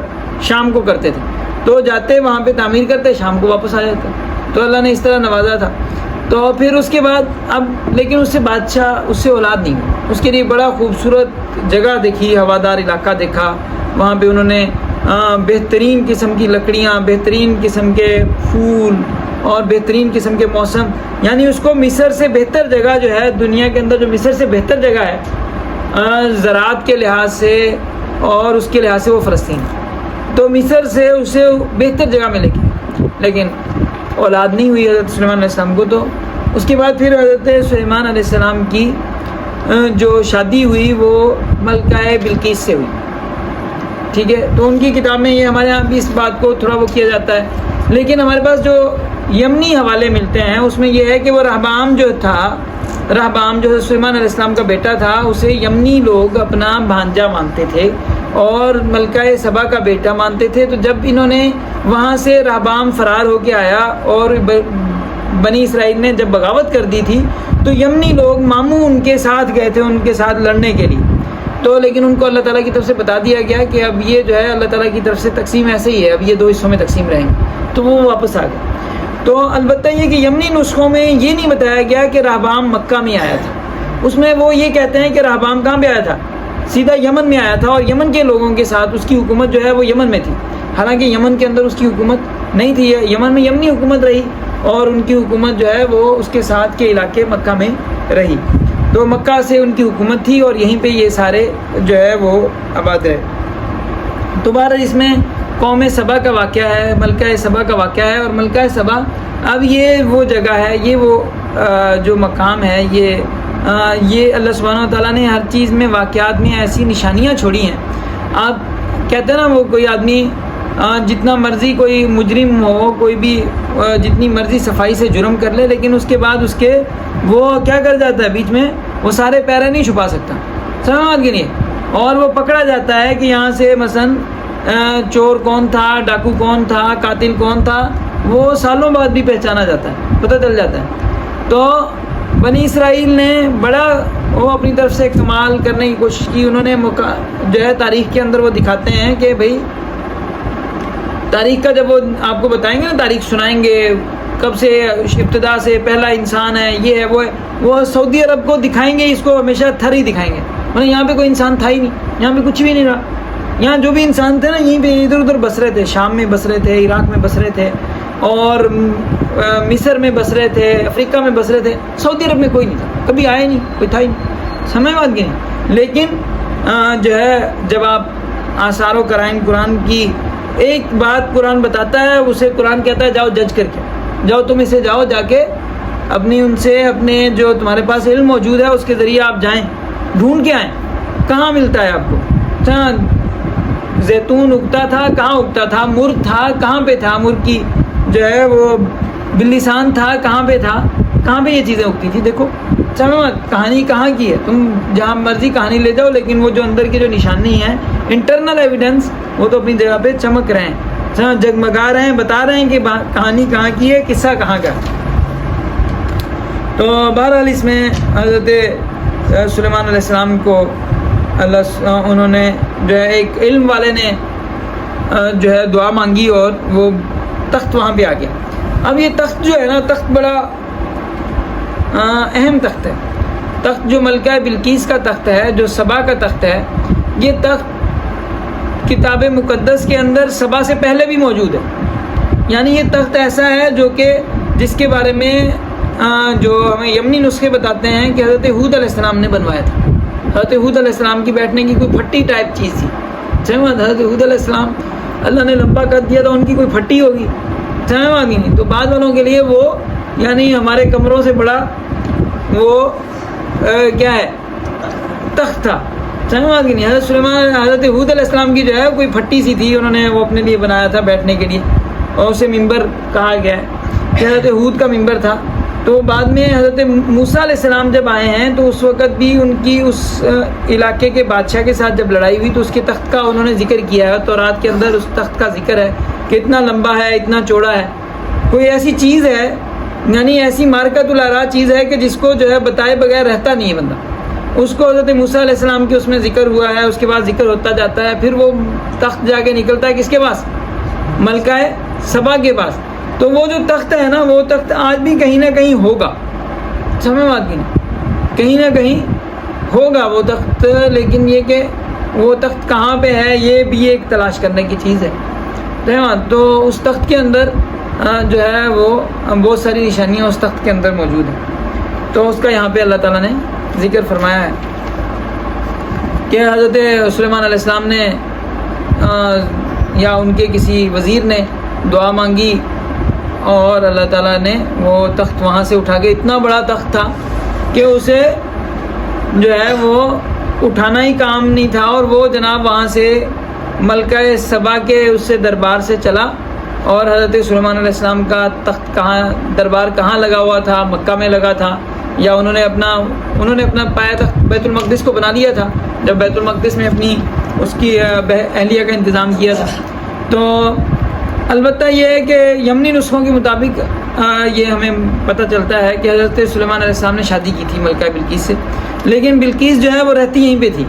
شام کو کرتے تھے. تو جاتے وہاں پہ تعمیر کرتے، شام کو واپس آ جاتے. تو اللہ نے اس طرح نوازا تھا. تو پھر اس کے بعد اب لیکن اس سے بادشاہ، اس سے اولاد نہیں ہوئی. اس کے لیے بڑا خوبصورت جگہ دیکھی، ہوادار علاقہ دیکھا. وہاں پہ انہوں نے بہترین قسم کی لکڑیاں، بہترین قسم کے پھول اور بہترین قسم کے موسم، یعنی اس کو مصر سے بہتر جگہ جو ہے دنیا کے اندر، جو مصر سے بہتر جگہ ہے زراعت کے لحاظ سے اور اس کے لحاظ سے، وہ فلسطین. تو مصر سے اسے بہتر جگہ ملے گی، لیکن اولاد نہیں ہوئی حضرت سلیمان علیہ السلام کو. تو اس کے بعد پھر حضرت سلیمان علیہ السلام کی جو شادی ہوئی وہ ملکہ بلقیس سے ہوئی. ٹھیک ہے. تو ان کی کتاب میں یہ، ہمارے یہاں بھی اس بات کو تھوڑا وہ کیا جاتا ہے، لیکن ہمارے پاس جو یمنی حوالے ملتے ہیں اس میں یہ ہے کہ وہ رہبام جو تھا، رہبام جو سلیمان علیہ السلام کا بیٹا تھا، اسے یمنی لوگ اپنا بھانجا مانتے تھے اور ملکہ سبا کا بیٹا مانتے تھے. تو جب انہوں نے وہاں سے رہبام فرار ہو کے آیا اور بنی اسرائیل نے جب بغاوت کر دی تھی تو یمنی لوگ ماموں ان کے ساتھ گئے تھے ان کے ساتھ لڑنے کے لیے. تو لیکن ان کو اللہ تعالیٰ کی طرف سے بتا دیا گیا کہ اب یہ جو ہے اللہ تعالیٰ کی طرف سے تقسیم ایسے ہی ہے، اب یہ 2 حصوں میں تقسیم رہیں گے. تو وہ واپس آ گئے. تو البتہ یہ کہ یمنی نسخوں میں یہ نہیں بتایا گیا کہ رہبام مکہ میں آیا تھا. اس میں وہ یہ کہتے ہیں کہ رہبام کہاں پہ آیا تھا، سیدھا یمن میں آیا تھا، اور یمن کے لوگوں کے ساتھ اس کی حکومت جو ہے وہ یمن میں تھی. حالانکہ یمن کے اندر اس کی حکومت نہیں تھی، یمن میں یمنی حکومت رہی. اور ان کی حکومت جو ہے وہ اس کے ساتھ کے علاقے مکہ میں رہی. تو مکہ سے ان کی حکومت تھی اور یہیں پہ یہ سارے جو ہے وہ آباد ہے. تو بہرحال اس میں قوم سبا کا واقعہ ہے، ملکہ سبا کا واقعہ ہے. اور ملکہ سبا اب یہ وہ جگہ ہے، یہ وہ جو مقام ہے، یہ اللہ سبحانہ وتعالیٰ نے ہر چیز میں واقعات میں ایسی نشانیاں چھوڑی ہیں. آپ کہتے ہیں نا وہ کوئی آدمی جتنا مرضی کوئی مجرم ہو، کوئی بھی جتنی مرضی صفائی سے جرم کر لے، لیکن اس کے بعد اس کے وہ کیا کر جاتا ہے، بیچ میں وہ سارے پیرے نہیں چھپا سکتا، سمجھ بات کہ نہیں. اور وہ پکڑا جاتا ہے کہ یہاں سے مثلا چور کون تھا، ڈاکو کون تھا، قاتل کون تھا، وہ سالوں بعد بھی پہچانا جاتا ہے، پتہ چل جاتا ہے. تو بنی اسرائیل نے بڑا وہ اپنی طرف سے کمال کرنے کی کوشش کی. انہوں نے جو ہے تاریخ کے اندر وہ دکھاتے ہیں کہ بھئی تاریخ کا جب وہ آپ کو بتائیں گے نا، تاریخ سنائیں گے کب سے ابتدا سے پہلا انسان ہے، یہ ہے وہ سعودی عرب کو دکھائیں گے، اس کو ہمیشہ تھر ہی دکھائیں گے. مطلب یہاں پہ کوئی انسان تھا ہی نہیں، یہاں پہ کچھ بھی نہیں رہا. یہاں جو بھی انسان تھے نا، یہیں پہ ادھر ادھر بس رہے تھے، شام میں بس رہے تھے، عراق میں بس رہے تھے، اور مصر میں بس رہے تھے، افریقہ میں بس رہے تھے. سعودی عرب میں کوئی نہیں تھا، کبھی آئے نہیں، کوئی تھا ہی نہیں، سمجھ بات کی نہیں. لیکن جو ہے جب آپ آثار و قرائن قرآن کی ایک بات قرآن بتاتا ہے، اسے قرآن کہتا ہے جاؤ جج کر کے جاؤ، تم اسے جاؤ جا کے اپنی ان سے اپنے جو تمہارے پاس علم موجود ہے اس کے ذریعے آپ جائیں، ڈھونڈ کے آئیں کہاں ملتا ہے آپ کو. زیتون اگتا تھا، کہاں اگتا تھا، مر تھا کہاں پہ تھا، مر کی جو ہے وہ بلسان تھا کہاں پہ تھا، کہاں پہ یہ چیزیں اگتی تھی. دیکھو کہانی کہاں کی ہے، تم جہاں مرضی کہانی لے جاؤ، لیکن وہ جو اندر کی جو نشانی ہے، انٹرنل ایویڈنس، وہ تو اپنی جگہ پہ چمک رہے ہیں، جگمگا رہے ہیں، بتا رہے ہیں کہ کہانی کہاں کی ہے، قصہ کہاں کا. تو بہرحال اس میں حضرت سلیمان علیہ السلام کو انہوں نے جو ہے ایک علم والے نے جو ہے دعا مانگی اور وہ تخت وہاں پہ آ گیا. اب یہ تخت جو ہے نا، تخت بڑا اہم تخت ہے. تخت جو ملکہ بلقیس کا تخت ہے، جو سبا کا تخت ہے، یہ تخت کتاب مقدس کے اندر سبا سے پہلے بھی موجود ہے. یعنی یہ تخت ایسا ہے جو کہ جس کے بارے میں جو ہمیں یمنی نسخے بتاتے ہیں کہ حضرت ہود علیہ السلام نے بنوایا تھا. حضرت ہود علیہ السلام کی بیٹھنے کی کوئی پھٹی ٹائپ چیز تھی. حضرت ہود علیہ السلام اللہ نے لمبا کر دیا تھا، ان کی کوئی پھٹی ہوگی، نہیں. تو بعض والوں کے لیے وہ یعنی ہمارے کمروں سے بڑا وہ کیا ہے، تخت تھا. نہیں. حضرت سلیمان حضرت ہود علیہ السلام کی جو ہے کوئی پھٹی سی تھی، انہوں نے وہ اپنے لیے بنایا تھا بیٹھنے کے لیے، اور اسے ممبر کہا گیا ہے کہ حضرت ہود کا ممبر تھا. تو بعد میں حضرت موسیٰ علیہ السلام جب آئے ہیں تو اس وقت بھی ان کی اس علاقے کے بادشاہ کے ساتھ جب لڑائی ہوئی تو اس کے تخت کا انہوں نے ذکر کیا ہے. تورات کے اندر اس تخت کا ذکر ہے کہ اتنا لمبا ہے، اتنا چوڑا ہے. کوئی ایسی چیز ہے، یعنی ایسی مارکۃ الارا چیز ہے کہ جس کو جو ہے بتائے بغیر رہتا نہیں ہے بندہ. اس کو حضرت موسیٰ علیہ السلام کے اس میں ذکر ہوا ہے، اس کے بعد ذکر ہوتا جاتا ہے، پھر وہ تخت جا کے نکلتا ہے کس کے پاس، ملکہ سبا کے پاس. تو وہ جو تخت ہے نا، وہ تخت آج بھی کہیں نہ کہیں ہوگا، سمجھ بات کی نہیں، کہیں نہ کہیں ہوگا وہ تخت. لیکن یہ کہ وہ تخت کہاں پہ ہے یہ بھی ایک تلاش کرنے کی چیز ہے. تو اس تخت کے اندر جو ہے وہ بہت ساری نشانیاں اس تخت کے اندر موجود ہیں. تو اس کا یہاں پہ اللہ تعالیٰ نے ذکر فرمایا ہے کہ حضرت سلیمان علیہ السلام نے یا ان کے کسی وزیر نے دعا مانگی اور اللہ تعالیٰ نے وہ تخت وہاں سے اٹھا کے، اتنا بڑا تخت تھا کہ اسے جو ہے وہ اٹھانا ہی کام نہیں تھا، اور وہ جناب وہاں سے ملکہ سبا کے اس سے دربار سے چلا. اور حضرت سلیمان علیہ السلام کا تخت دربار کہاں لگا ہوا تھا، مکہ میں لگا تھا، یا انہوں نے اپنا پایا تخت بیت المقدس کو بنا دیا تھا جب بیت المقدس میں اپنی اس کی اہلیہ کا انتظام کیا تھا. تو البتہ یہ ہے کہ یمنی نسخوں کے مطابق یہ ہمیں پتہ چلتا ہے کہ حضرت سلیمان علیہ السلام نے شادی کی تھی ملکہ بلقیس سے، لیکن بلقیس جو ہے وہ رہتی یہیں پہ تھی،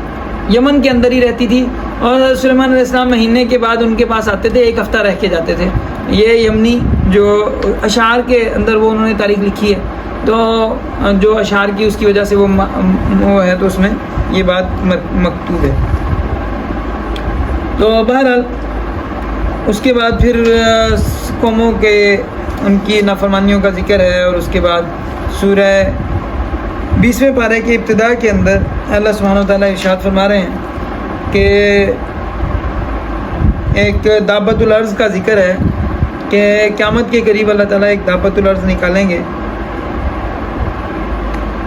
یمن کے اندر ہی رہتی تھی. اور حضرت سلیمان علیہ السلام مہینے کے بعد ان کے پاس آتے تھے، ایک ہفتہ رہ کے جاتے تھے. یہ یمنی جو اشعار کے اندر وہ انہوں نے تاریخ لکھی ہے، تو جو اشعار کی اس کی وجہ سے وہ ہے، تو اس میں یہ بات مکتوب ہے. تو بہرحال اس کے بعد پھر قوموں کے ان کی نافرمانیوں کا ذکر ہے، اور اس کے بعد سورہ 20ویں پارے کی ابتدا کے اندر اللہ سبحانہ و تعالیٰ ارشاد فرما رہے ہیں کہ ایک دابۃ الارض کا ذکر ہے کہ قیامت کے قریب اللہ تعالیٰ ایک دابۃ الارض نکالیں گے۔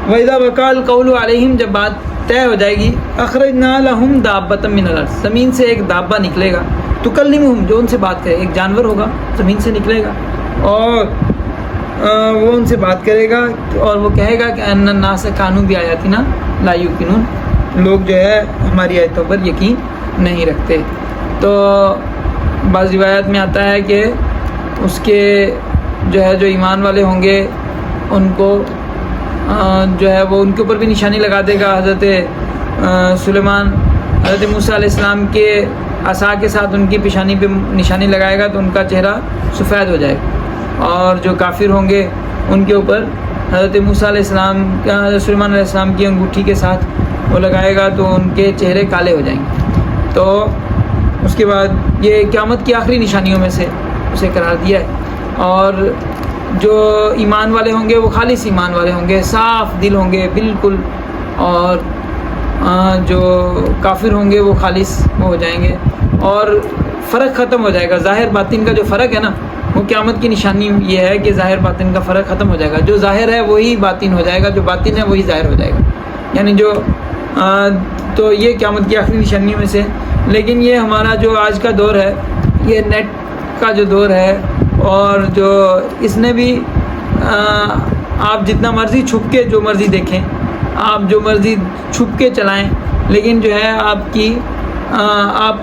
وَإِذَا وَقَعَ الْقَوْلُ عَلَيْهِمْ، جب بات طے ہو جائے گی، أَخْرَجْنَا لَهُمْ دَابَّةً مِّنَ الْأَرْضِ، زمین سے ایک دابہ نکلے گا، تُكَلِّمُهُمْ، جو ان سے بات کرے، ایک جانور ہوگا زمین سے نکلے گا اور وہ ان سے بات کرے گا اور وہ کہے گا کہ ان الناس کانوا بآیاتنا لا یوقنون، لوگ جو ہے ہماری آیتوں پر یقین نہیں رکھتے۔ تو بعض روایات میں آتا ہے کہ اس کے جو ہے جو ایمان والے ہوں گے ان کو جو ہے وہ ان کے اوپر بھی نشانی لگا دے گا۔ حضرت سلیمان حضرت موسیٰ علیہ السلام کے عصا کے ساتھ ان کی پیشانی پہ نشانی لگائے گا تو ان کا چہرہ سفید ہو جائے گا، اور جو کافر ہوں گے ان کے اوپر حضرت موسیٰ علیہ السلام حضرت سلیمان علیہ السلام کی انگوٹھی کے ساتھ وہ لگائے گا تو ان کے چہرے کالے ہو جائیں گے۔ تو اس کے بعد یہ قیامت کی آخری نشانیوں میں سے اسے قرار دیا ہے، اور جو ایمان والے ہوں گے وہ خالص ایمان والے ہوں گے، صاف دل ہوں گے بالکل، اور جو کافر ہوں گے وہ خالص وہ ہو جائیں گے، اور فرق ختم ہو جائے گا۔ ظاہر باطن کا جو فرق ہے نا، وہ قیامت کی نشانی یہ ہے کہ ظاہر باطن کا فرق ختم ہو جائے گا، جو ظاہر ہے وہی باطن ہو جائے گا، جو باطن ہے وہی ظاہر ہو جائے گا، یعنی جو تو یہ قیامت کی آخری نشانیوں میں سے۔ لیکن یہ ہمارا جو آج کا دور ہے، یہ نیٹ کا جو دور ہے، اور جو اس نے بھی آپ جتنا مرضی چھپ کے جو مرضی دیکھیں، آپ جو مرضی چھپ کے چلائیں، لیکن جو ہے آپ کی آپ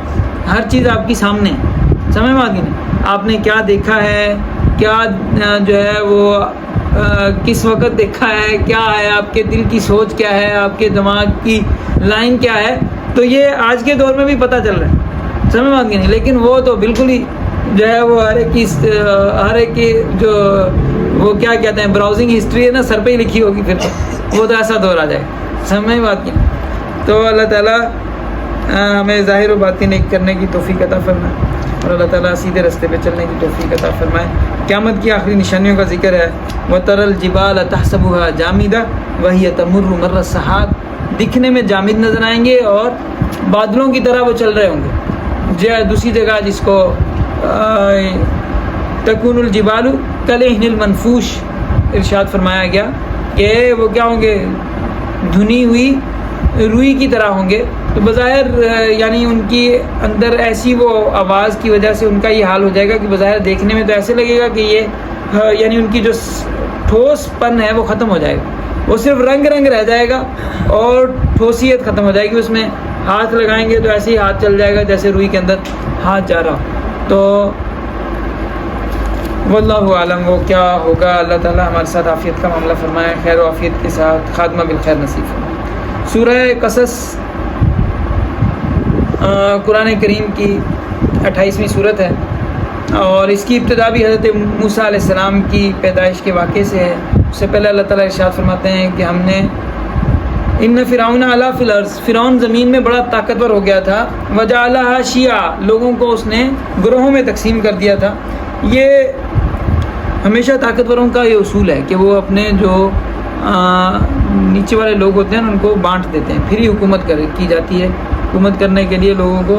ہر چیز آپ کی سامنے ہے، سمجھ میں آتی نہیں، آپ نے کیا دیکھا ہے، کیا جو ہے وہ کس وقت دیکھا ہے، کیا ہے آپ کے دل کی سوچ، کیا ہے آپ کے دماغ کی لائن کیا ہے، تو یہ آج کے دور میں بھی پتہ چل رہا ہے، سمجھ میں آتی نہیں۔ لیکن وہ تو بالکل ہی جو ہے وہ ہر ایک کی جو وہ کیا کہتے ہیں براؤزنگ ہسٹری ہے نا، سر پہ ہی لکھی ہوگی، پھر وہ تو ایسا دور آ جائے، سمجھ میں بات کی۔ تو اللہ تعالیٰ ہمیں ظاہر و باطن ایک کرنے کی توفیق عطا فرمائے، اور اللہ تعالیٰ سیدھے راستے پہ چلنے کی توفیق عطا فرمائے۔ قیامت کی آخری نشانیوں کا ذکر ہے، وَتَرَى الْجِبَالَ تَحْسَبُهَا جَامِدَةً وَهِيَ تَمُرُّ مَرَّ السَّحَابِ، دکھنے میں جامد نظر آئیں گے اور بادلوں کی طرح وہ چل رہے ہوں گے۔ دوسری جگہ جس کو تکون الجبال کالعہن المنفوش ارشاد فرمایا گیا کہ وہ کیا ہوں گے، دھنی ہوئی روئی کی طرح ہوں گے۔ تو بظاہر یعنی ان کی اندر ایسی وہ آواز کی وجہ سے ان کا یہ حال ہو جائے گا کہ بظاہر دیکھنے میں تو ایسے لگے گا کہ یہ یعنی ان کی جو ٹھوس پن ہے وہ ختم ہو جائے گا، وہ صرف رنگ رہ جائے گا اور ٹھوسیت ختم ہو جائے گی۔ اس میں ہاتھ لگائیں گے تو ایسے ہی ہاتھ چل جائے گا جیسے روئی کے اندر ہاتھ جا رہا۔ تو واللہ عالم وہ کیا ہوگا۔ اللہ تعالیٰ ہمارے ساتھ عافیت کا معاملہ فرمائے، خیر و عافیت کے ساتھ خاتمہ بالخیر نصیب فرمائے۔ سورہ قصص قرآن کریم کی 28ویں صورت ہے، اور اس کی ابتدا بھی حضرت موسیٰ علیہ السلام کی پیدائش کے واقعے سے ہے۔ اس سے پہلے اللہ تعالیٰ ارشاد فرماتے ہیں کہ ہم نے ان فرعون علا فی الارض، فرعون زمین میں بڑا طاقتور ہو گیا تھا، وجعلها شیعا، لوگوں کو اس نے گروہوں میں تقسیم کر دیا تھا۔ یہ ہمیشہ طاقتوروں کا یہ اصول ہے کہ وہ اپنے جو نیچے والے لوگ ہوتے ہیں ان کو بانٹ دیتے ہیں، پھر ہی حکومت کی جاتی ہے۔ حکومت کرنے کے لیے لوگوں کو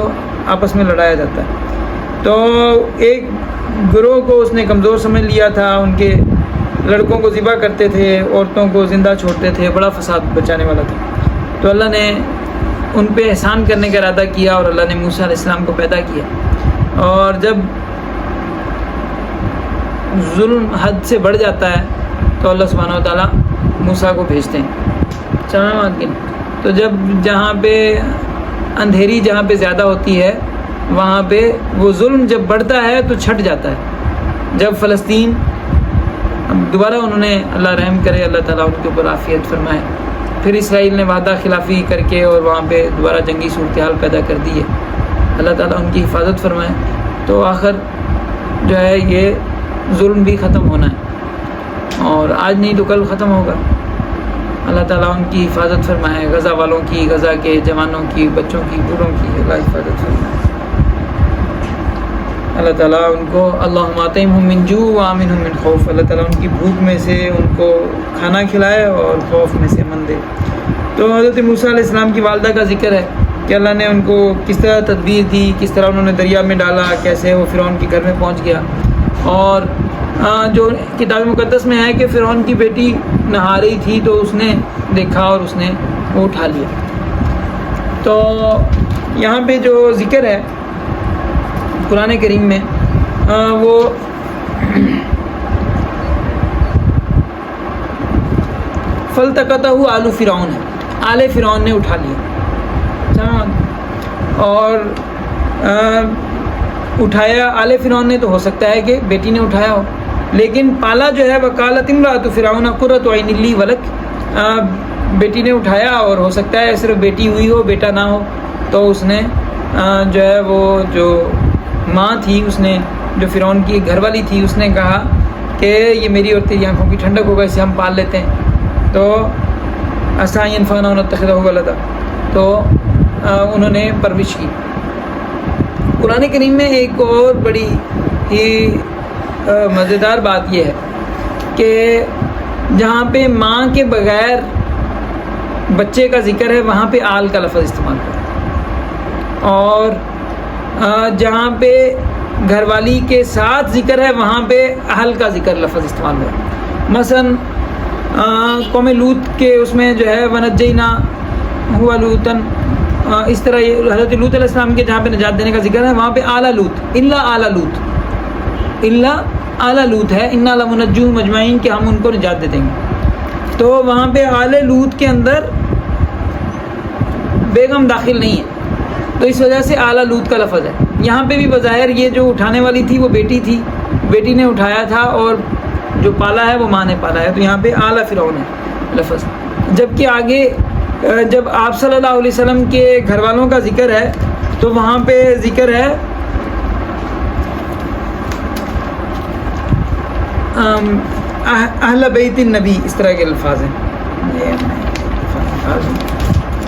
آپس میں لڑایا جاتا ہے۔ تو ایک گروہ کو اس نے کمزور سمجھ لیا تھا، ان کے لڑکوں کو ذبح کرتے تھے، عورتوں کو زندہ چھوڑتے تھے، بڑا فساد بچانے والا تھا۔ تو اللہ نے ان پہ احسان کرنے کا ارادہ کیا، اور اللہ نے موسیٰ علیہ السلام کو پیدا کیا، اور جب ظلم حد سے بڑھ جاتا ہے تو اللہ سبحانہ و تعالیٰ موسیٰ کو بھیجتے ہیں، تو جب جہاں پہ اندھیری جہاں پہ زیادہ ہوتی ہے وہاں پہ وہ ظلم جب بڑھتا ہے تو چھٹ جاتا ہے۔ جب فلسطین دوبارہ انہوں نے اللہ رحم کرے، اللہ تعالیٰ ان کے اوپر عافیت فرمائے، پھر اسرائیل نے وعدہ خلافی کر کے اور وہاں پہ دوبارہ جنگی صورتحال پیدا کر دی ہے، اللہ تعالیٰ ان کی حفاظت فرمائے، تو آخر جو ہے یہ ظلم بھی ختم ہونا ہے، اور آج نہیں تو کل ختم ہوگا۔ اللہ تعالیٰ ان کی حفاظت فرمائے، غزہ والوں کی، غزہ کے جوانوں کی، بچوں کی، بوڑھوں کی اللہ حفاظت فرمائے۔ اللہ تعالیٰ ان کو اللہم اطعمہم من جوع وآمنہم من خوف، اللہ تعالیٰ ان کی بھوک میں سے ان کو کھانا کھلائے اور خوف میں سے امن دے۔ تو حضرت موسیٰ علیہ السلام کی والدہ کا ذکر ہے کہ اللہ نے ان کو کس طرح تدبیر دی، کس طرح انہوں نے دریا میں ڈالا، کیسے وہ فرعون کے گھر میں پہنچ گیا۔ اور جو کتاب مقدس میں ہے کہ فرعون کی بیٹی نہا رہی تھی تو اس نے دیکھا اور اس نے وہ اٹھا لیا۔ تو یہاں پہ جو ذکر ہے قرآن کریم میں وہ فَالْتَقَطَهُ آلُ فرعون ہے، آل فرعون نے اٹھا لیا۔ اور اٹھایا آل فرعون نے تو ہو سکتا ہے کہ بیٹی نے اٹھایا ہو، لیکن پالا جو ہے وَقَالَتِ امْرَأَتُ فِرْعَوْنَ قُرَّةُ عَيْنٍ لِّي وَلَكَ، بیٹی نے اٹھایا اور ہو سکتا ہے صرف بیٹی ہوئی ہو بیٹا نہ ہو، تو اس نے جو ہے وہ جو ماں تھی اس نے جو فرعون کی گھر والی تھی اس نے کہا کہ یہ میری اور تیری آنکھوں کی ٹھنڈک ہوگا، اسے ہم پال لیتے ہیں، تو عَسَىٰ أَن يَنفَعَنَا أَوْ نَتَّخِذَهُ وَلَدًا، تو انہوں نے پرورش کی۔ قرآن کریم میں ایک اور بڑی ہی مزیدار بات یہ ہے کہ جہاں پہ ماں کے بغیر بچے کا ذکر ہے وہاں پہ آل کا لفظ استعمال کریں، اور جہاں پہ گھر والی کے ساتھ ذکر ہے وہاں پہ اہل کا ذکر لفظ استعمال ہوا۔ مثلا قوم لوط کے اس میں جو ہے وَنَجَّيْنَاهُ لُوطًا، اس طرح یہ حضرت لوط علیہ السلام کے جہاں پہ نجات دینے کا ذکر ہے وہاں پہ آل لوط الا آل لوط ہے، اِنَّا لَمُنَجُّوهُمْ أَجْمَعِينَ کہ ہم ان کو نجات دے دیں گے، تو وہاں پہ آل لوط کے اندر بیگم داخل نہیں ہے، تو اس وجہ سے آل لوط کا لفظ ہے۔ یہاں پہ بھی بظاہر یہ جو اٹھانے والی تھی وہ بیٹی تھی، بیٹی نے اٹھایا تھا اور جو پالا ہے وہ ماں نے پالا ہے، تو یہاں پہ آل فرعون ہے لفظ۔ جبکہ آگے جب آپ صلی اللہ علیہ وسلم کے گھر والوں کا ذکر ہے تو وہاں پہ ذکر ہے اہل بیت النبی، اس طرح کے الفاظ ہیں۔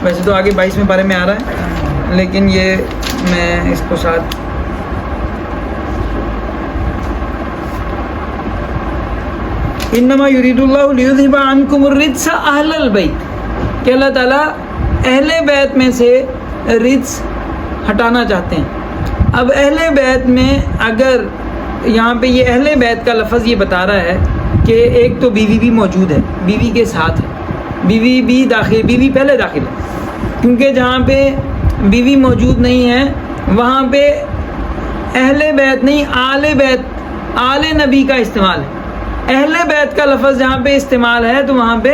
ویسے تو آگے 22ویں پارے میں آ رہا ہے، لیکن یہ میں اس کو ساتھ انما یرید اللہ لیذھب عنکم الرجس اہل البیت، کہ اللہ تعالیٰ اہل بیت میں سے رجس ہٹانا چاہتے ہیں۔ اب اہل بیت میں اگر یہاں پہ یہ اہل بیت کا لفظ یہ بتا رہا ہے کہ ایک تو بیوی بھی موجود ہے، بیوی کے ساتھ ہے، بیوی بھی داخل، بیوی پہلے داخل ہے، کیونکہ جہاں پہ بیوی موجود نہیں ہے وہاں پہ اہل بیت نہیں آل بیت، آل نبی کا استعمال ہے۔ اہل بیت کا لفظ جہاں پہ استعمال ہے تو وہاں پہ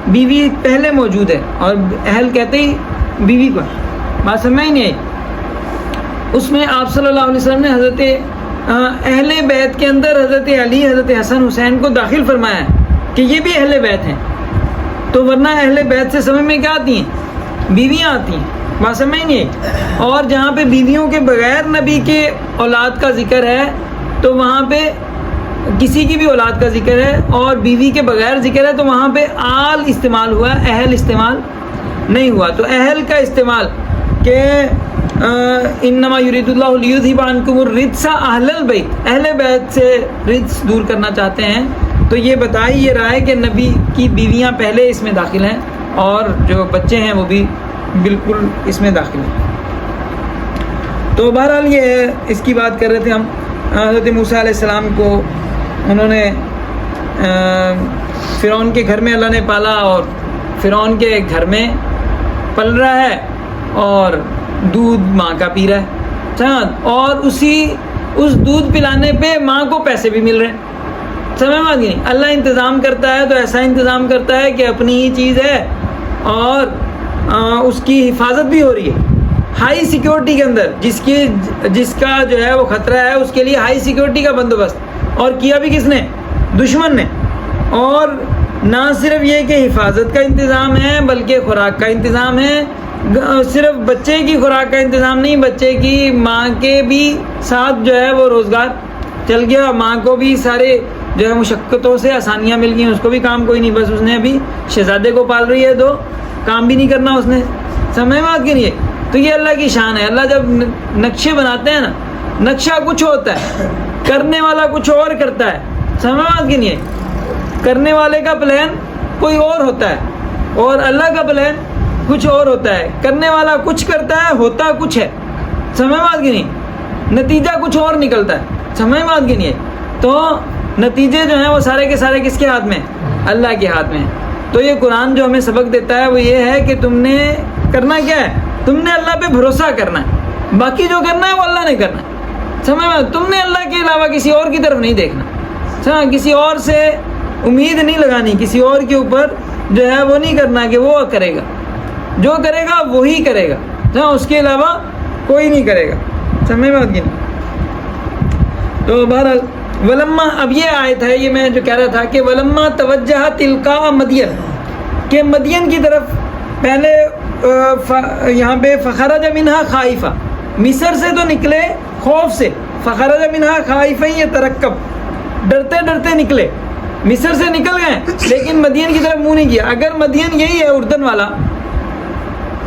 بیوی پہلے موجود ہے، اور اہل کہتے ہی بیوی کو، بات سمجھ نہیں آئی۔ اس میں آپ صلی اللہ علیہ وسلم نے حضرت اہل بیت کے اندر حضرت علی، حضرت حسن حسین کو داخل فرمایا ہے کہ یہ بھی اہل بیت ہیں، تو ورنہ اہل بیت سے سمجھ میں کیا آتی ہیں؟ بیویاں آتی ہیں، بات سمجھ نہیں آئی۔ اور جہاں پہ بیویوں کے بغیر نبی کے اولاد کا ذکر ہے تو وہاں پہ کسی کی بھی اولاد کا ذکر ہے، اور بیوی کے بغیر ذکر ہے تو وہاں پہ آل استعمال ہوا، اہل استعمال نہیں ہوا۔ تو اہل کا استعمال کہ انما یرید اللہ لیذھب عنکم الرجس اہل البیت، اہل بیت سے رجس دور کرنا چاہتے ہیں، تو یہ بتائی یہ رہا ہے کہ نبی کی بیویاں پہلے اس میں داخل ہیں اور جو بچے ہیں وہ بھی بالکل اس میں داخل ہیں۔ تو بہرحال یہ ہے، اس کی بات کر رہے تھے ہم۔ حضرت موسیٰ علیہ السلام کو انہوں نے فرعون کے گھر میں اللہ نے پالا، اور فرعون کے گھر میں پل رہا ہے اور دودھ ماں کا پی رہا ہے، اور اس دودھ پلانے پہ ماں کو پیسے بھی مل رہے ہیں۔ سمجھ میں آ گئی؟ اللہ انتظام کرتا ہے تو ایسا انتظام کرتا ہے کہ اپنی ہی چیز ہے اور اس کی حفاظت بھی ہو رہی ہے ہائی سیکیورٹی کے اندر، جس کا جو ہے وہ خطرہ ہے اس کے لیے ہائی سیکیورٹی کا بندوبست، اور کیا بھی کس نے؟ دشمن نے۔ اور نہ صرف یہ کہ حفاظت کا انتظام ہے بلکہ خوراک کا انتظام ہے، صرف بچے کی خوراک کا انتظام نہیں، بچے کی ماں کے بھی ساتھ جو ہے وہ روزگار چل گیا، ماں کو بھی سارے جو ہے مشقتوں سے آسانیاں مل گئیں، اس کو بھی کام کوئی نہیں، بس اس نے ابھی شہزادے کو پال رہی ہے تو کام بھی نہیں کرنا اس نے، سمجھ میں آتی نہیں ہے۔ تو یہ اللہ کی شان ہے، اللہ جب نقشے بناتے ہیں نا نقشہ کچھ ہوتا ہے، کرنے والا کچھ اور کرتا ہے. سمجھ بات کی نہیں ہے؟ کرنے والے کا پلان کوئی اور ہوتا ہے اور اللہ کا پلان کچھ اور ہوتا ہے. کرنے والا کچھ کرتا ہے، ہوتا کچھ ہے. سمجھ بات کی نہیں؟ نتیجہ کچھ اور نکلتا ہے. سمجھ بات کی نہیں ہے؟ تو نتیجے جو ہیں وہ سارے کے سارے کس کے ہاتھ میں؟ اللہ کے ہاتھ میں. تو یہ قرآن جو ہمیں سبق دیتا ہے وہ یہ ہے کہ تم نے کرنا کیا ہے؟ تم نے اللہ پہ بھروسہ کرنا ہے. باقی جو کرنا ہے وہ اللہ نے کرنا ہے. سمجھ میں؟ تم نے اللہ کے علاوہ کسی اور کی طرف نہیں دیکھنا. کسی اور سے امید نہیں لگانی، کسی اور کے اوپر جو ہے وہ نہیں کرنا کہ وہ کرے گا. جو کرے گا وہی کرے گا، اس کے علاوہ کوئی نہیں کرے گا. سمجھ میں؟ تو بہرحال ولما، اب یہ آیت ہے، یہ میں جو کہہ رہا تھا کہ ولما توجہ تلقاء مدین، کہ مدین کی طرف پہلے یہاں پہ فخرج منہا خائفہ، مصر سے تو نکلے خوف سے. فخرج منہا خائفا یترقب، ڈرتے ڈرتے نکلے. مصر سے نکل گئے لیکن مدین کی طرف منہ نہیں کیا. اگر مدین یہی ہے اردن والا،